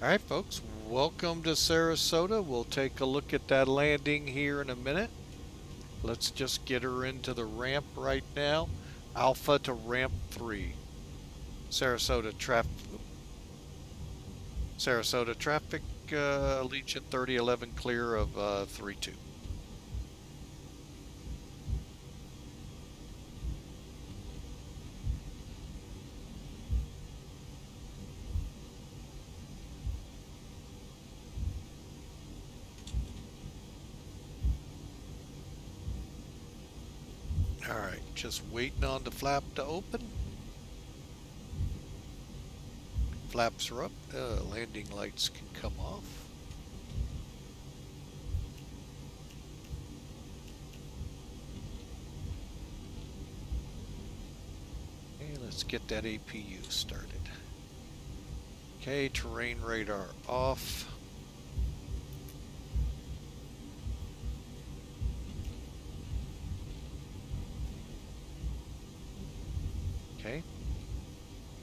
All right, folks, welcome to Sarasota. We'll take a look at that landing here in a minute. Let's just get her into the ramp right now. Alpha to ramp 3. Sarasota traffic, Allegiant 3011 clear of 32. All right, just waiting on the flap to open. Flaps are up. Landing lights can come off. Okay, let's get that APU started. Okay, terrain radar off. Okay,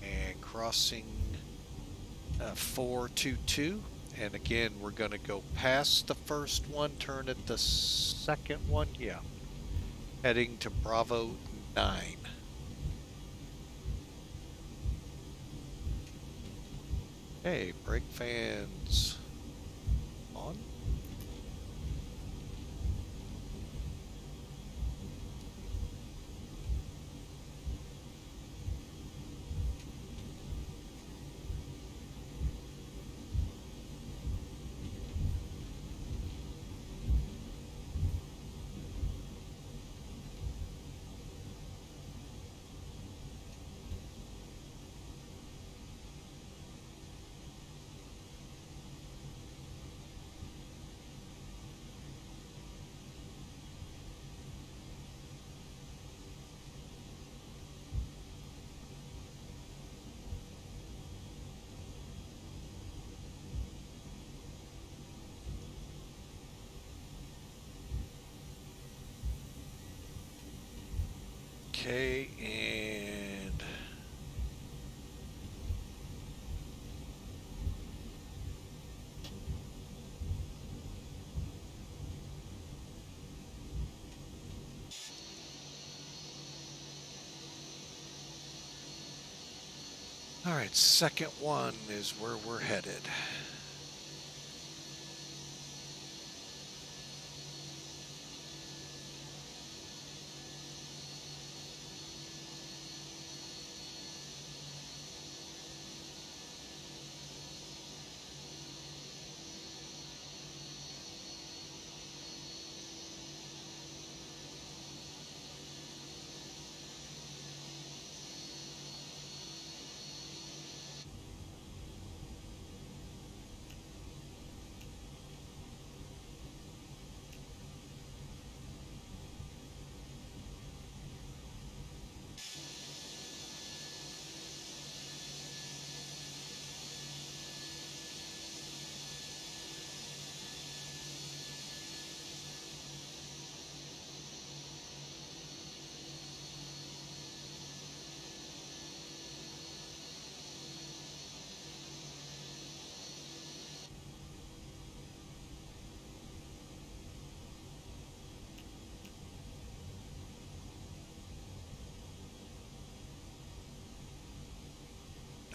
and crossing 422, and again we're going to go past the first one, turn at the second one, yeah, heading to Bravo 9. Okay, brake fans on. Okay, and all right, second one is where we're headed.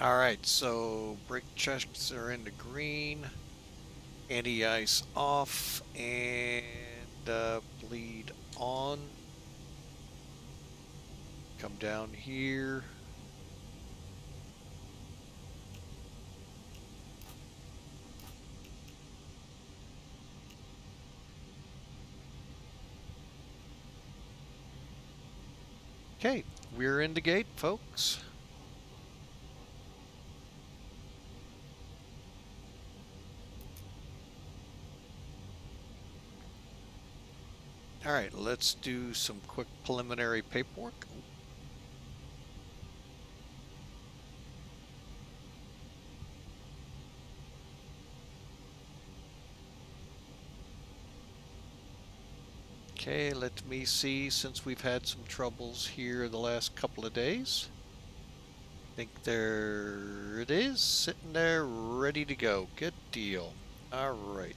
All right, so brake checks are in the green, anti-ice off, and bleed on. Come down here. Okay, we're in the gate, folks. All right, let's do some quick preliminary paperwork. Okay, let me see, since we've had some troubles here the last couple of days. I think there it is, sitting there ready to go. Good deal. All right.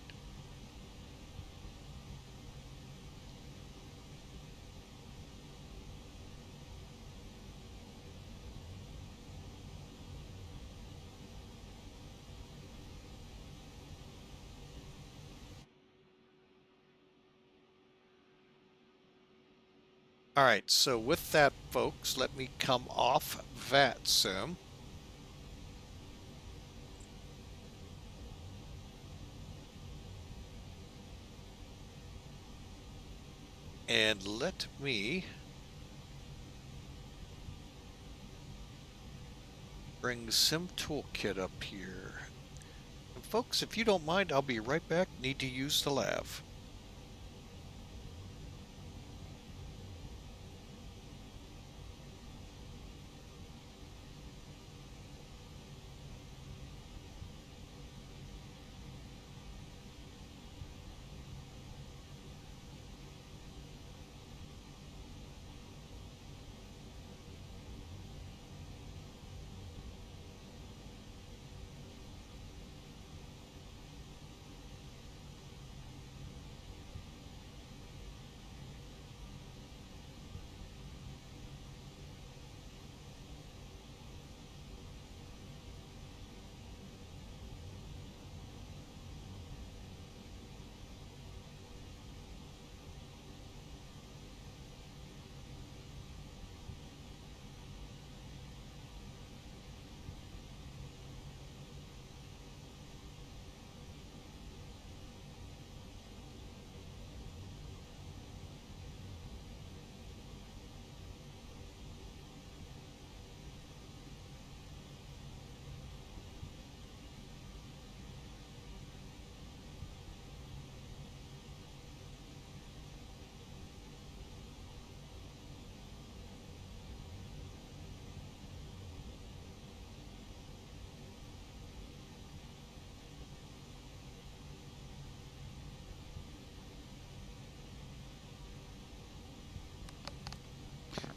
All right, so with that, folks, let me come off VATSIM. And let me bring Sim Toolkit up here. And folks, if you don't mind, I'll be right back. Need to use the lav.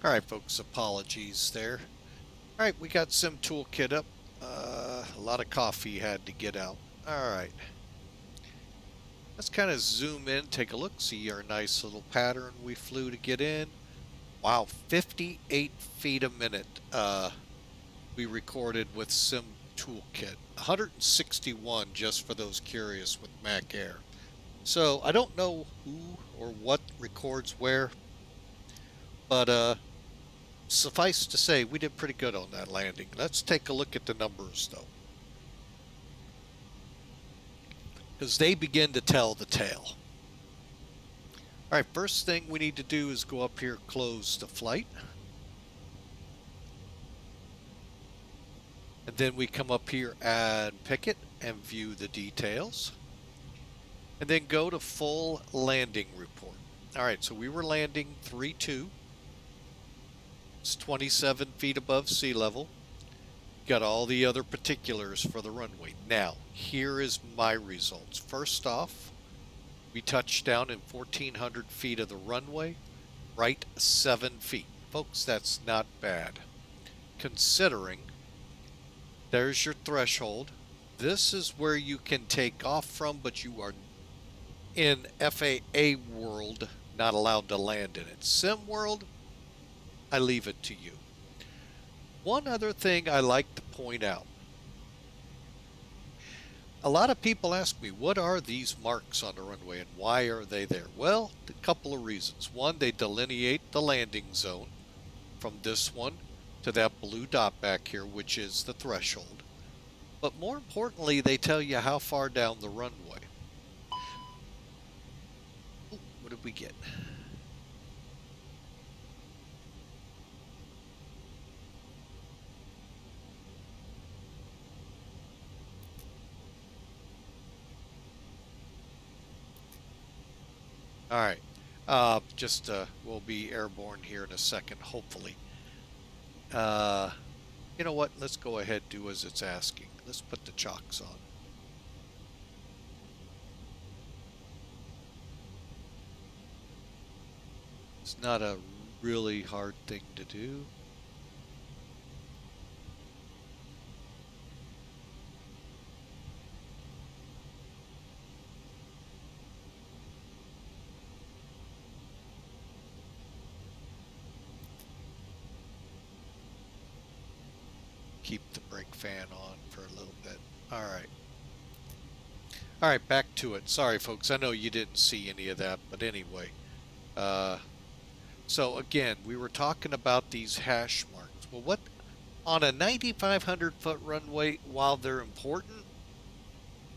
All right, folks, apologies there. All right, we got Sim Toolkit up. A lot of coffee had to get out. All right. Let's kind of zoom in, take a look, see our nice little pattern we flew to get in. Wow, 58 feet a minute we recorded with Sim Toolkit. 161 just for those curious with Mac Air. So I don't know who or what records where, but suffice to say we did pretty good on that landing. Let's take a look at the numbers though, because they begin to tell the tale. All right, first thing we need to do is go up here, close the flight. And then we come up here and pick it and view the details. And then go to full landing report. All right, so we were landing 3-2. It's 27 feet above sea level. Got all the other particulars for the runway. Now, here is my results. First off, we touched down in 1,400 feet of the runway, right 7 feet. Folks, that's not bad, considering there's your threshold. This is where you can take off from, but you are in FAA world not allowed to land in it. Sim world, I leave it to you. One other thing I like to point out. A lot of people ask me, what are these marks on the runway and why are they there? Well, a couple of reasons. One, they delineate the landing zone from this one to that blue dot back here, which is the threshold. But more importantly, they tell you how far down the runway. Ooh, what did we get? All right, we'll be airborne here in a second, hopefully. You know what? Let's go ahead and do as it's asking. Let's put the chocks on. It's not a really hard thing to do. Keep the brake fan on for a little bit. All right, back to it. Sorry folks, I know you didn't see any of that, but anyway, so again, we were talking about these hash marks. Well, what on a 9,500 foot runway, while they're important,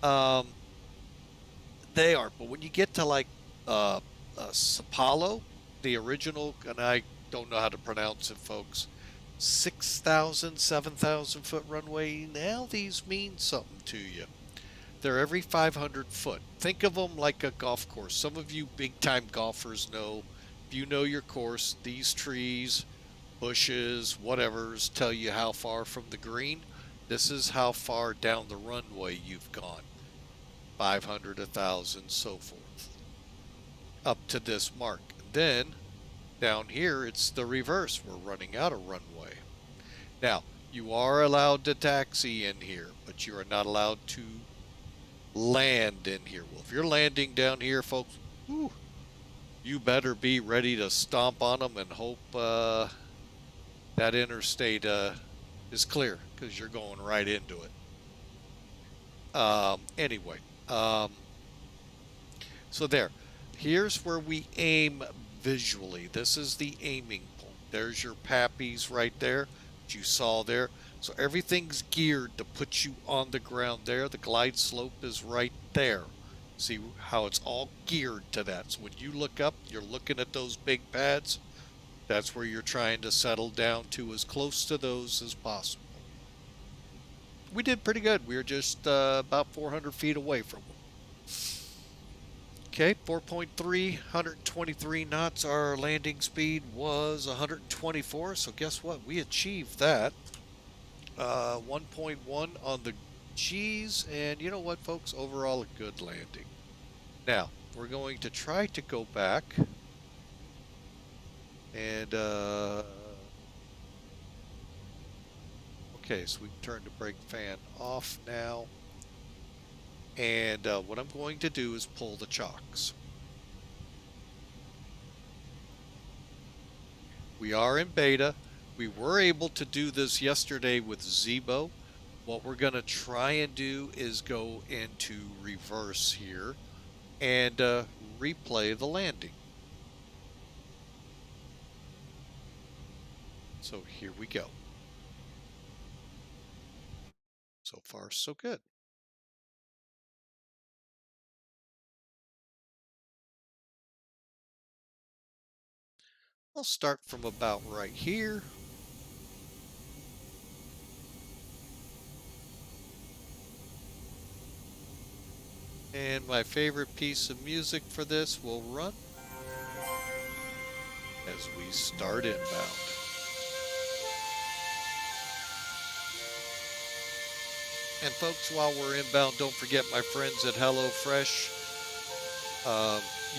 they are, but when you get to like Sapalo, the original, and I don't know how to pronounce it, folks, 6,000, 7,000 foot runway, now these mean something to you. They're every 500 foot. Think of them like a golf course. Some of you big time golfers know, if you know your course, these trees, bushes, whatevers tell you how far from the green. This is how far down the runway you've gone. 500, 1,000, so forth. Up to this mark. Then down here, it's the reverse. We're running out of runway. Now, you are allowed to taxi in here, but you are not allowed to land in here. Well, if you're landing down here, folks, whew, you better be ready to stomp on them and hope that interstate is clear, because you're going right into it. Anyway, so there. Here's where we aim visually. This is the aiming point. There's your pappies right there that you saw there. So everything's geared to put you on the ground there. The glide slope is right there. See how it's all geared to that. So when you look up, you're looking at those big pads. That's where you're trying to settle down to as close to those as possible. We did pretty good. We were just about 400 feet away from them. Okay, 4.3, 123 knots. Our landing speed was 124, so guess what? We achieved that. 1.1 on the G's, and you know what, folks? Overall, a good landing. Now, we're going to try to go back and Okay, so we can turn the brake fan off now. And what I'm going to do is pull the chocks. We are in beta. We were able to do this yesterday with Zebo. What we're going to try and do is go into reverse here and replay the landing. So here we go. So far, so good. I'll start from about right here. And my favorite piece of music for this will run as we start inbound. And folks, while we're inbound, don't forget my friends at HelloFresh.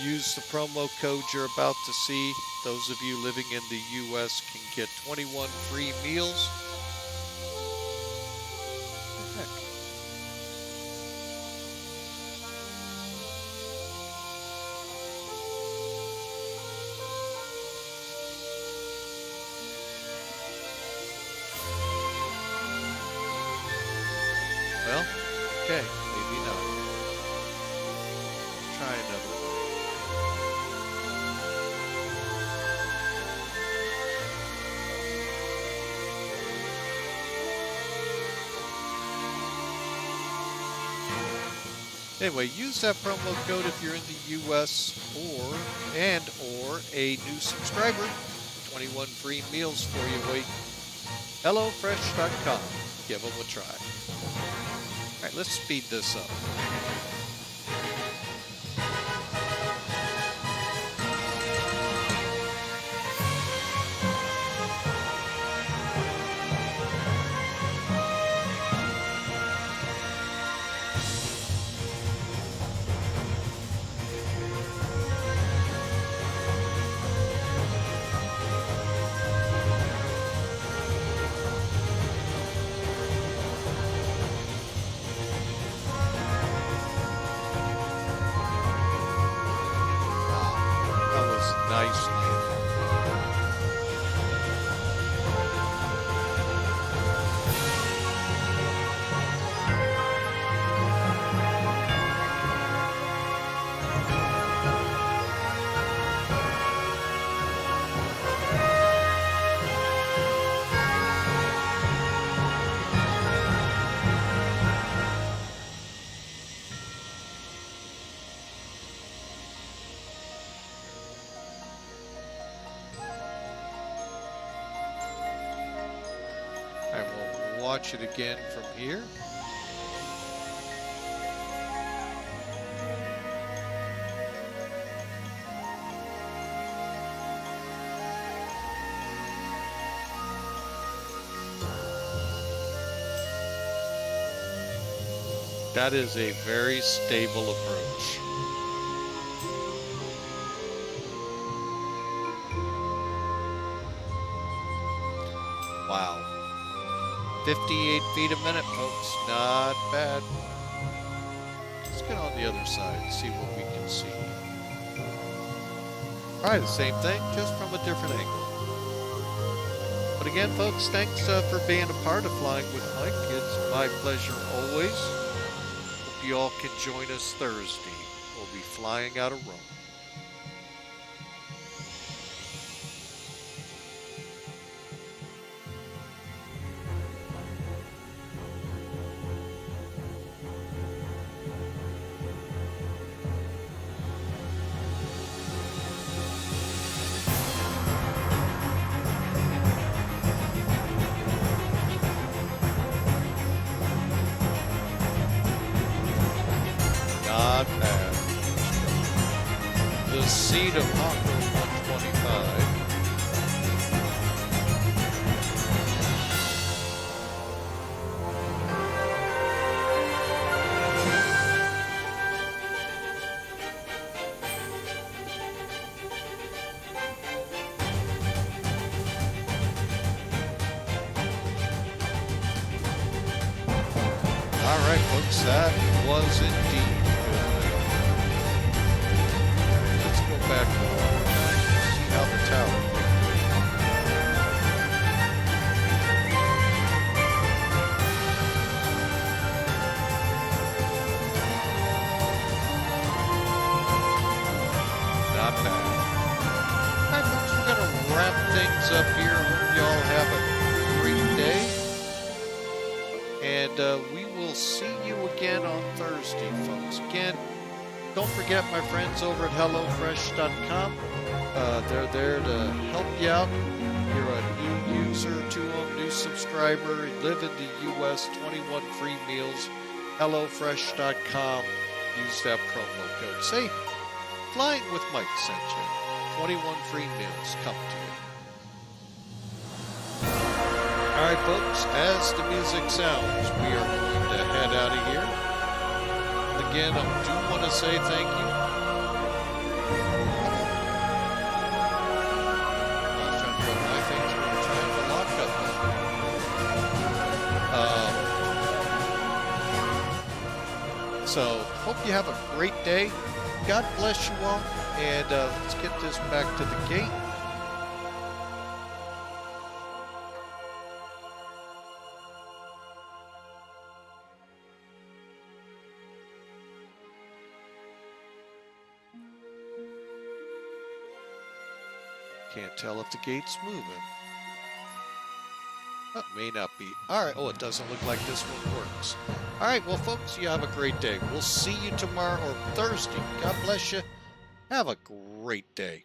Use the promo code you're about to see. Those of you living in the U.S. can get 21 free meals. What the heck? Well, okay, maybe not. Try another one. Anyway, use that promo code if you're in the U.S. or a new subscriber. 21 free meals for you waiting. HelloFresh.com. Give them a try. All right, let's speed this up. Nice landing. I will watch it again from here. That is a very stable approach. Wow. 58 feet a minute, folks. Not bad. Let's get on the other side and see what we can see. Probably the same thing, just from a different angle. But again, folks, thanks for being a part of Flying with Mike. It's my pleasure always. Hope you all can join us Thursday. We'll be flying out of Rome. Not bad. The seat of Hawker 125. All right, folks, that was indeed good. Let's go back and see how the tower picked. Not bad. All right, folks, we're going to wrap things up here. Hope y'all have a great day. And we will see you again on Thursday, folks. Again, don't forget my friends over at HelloFresh.com. They're there to help you out. You're a new user to them, new subscriber, you live in the U.S., 21 free meals. HelloFresh.com. Use that promo code. Say, Flying with Mike sent you. 21 free meals come to you. Alright, folks, as the music sounds, we are going to head out of here. Again, I do want to say thank you. I was trying to put my things where we're trying to lock up. So, hope you have a great day. God bless you all, and let's get this back to the gate. Can't tell if the gate's moving. Oh, may not be. Alright, oh, it doesn't look like this one works. Alright, well, folks, you have a great day. We'll see you tomorrow or Thursday. God bless you. Have a great day.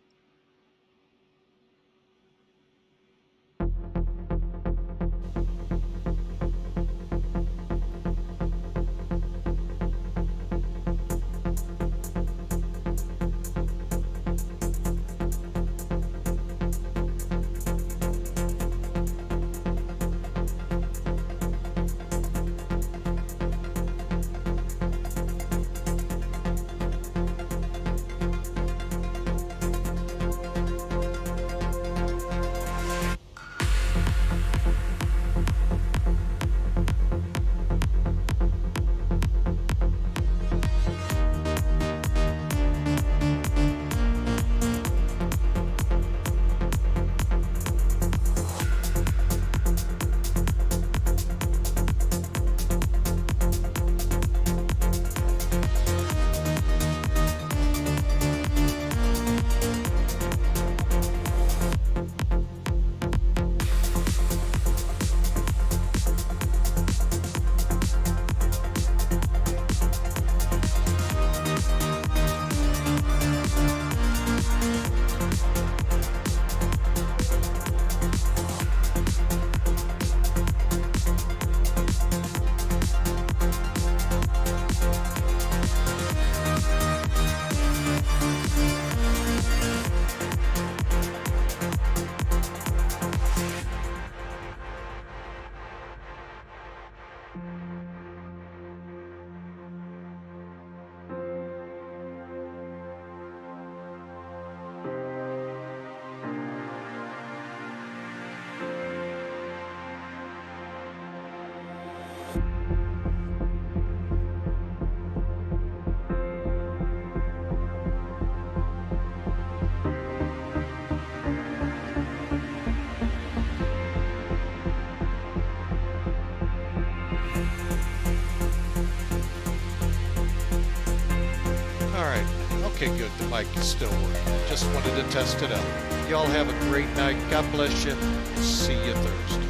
Okay, good. The mic is still working. Just wanted to test it out. Y'all have a great night. God bless you. See you Thursday.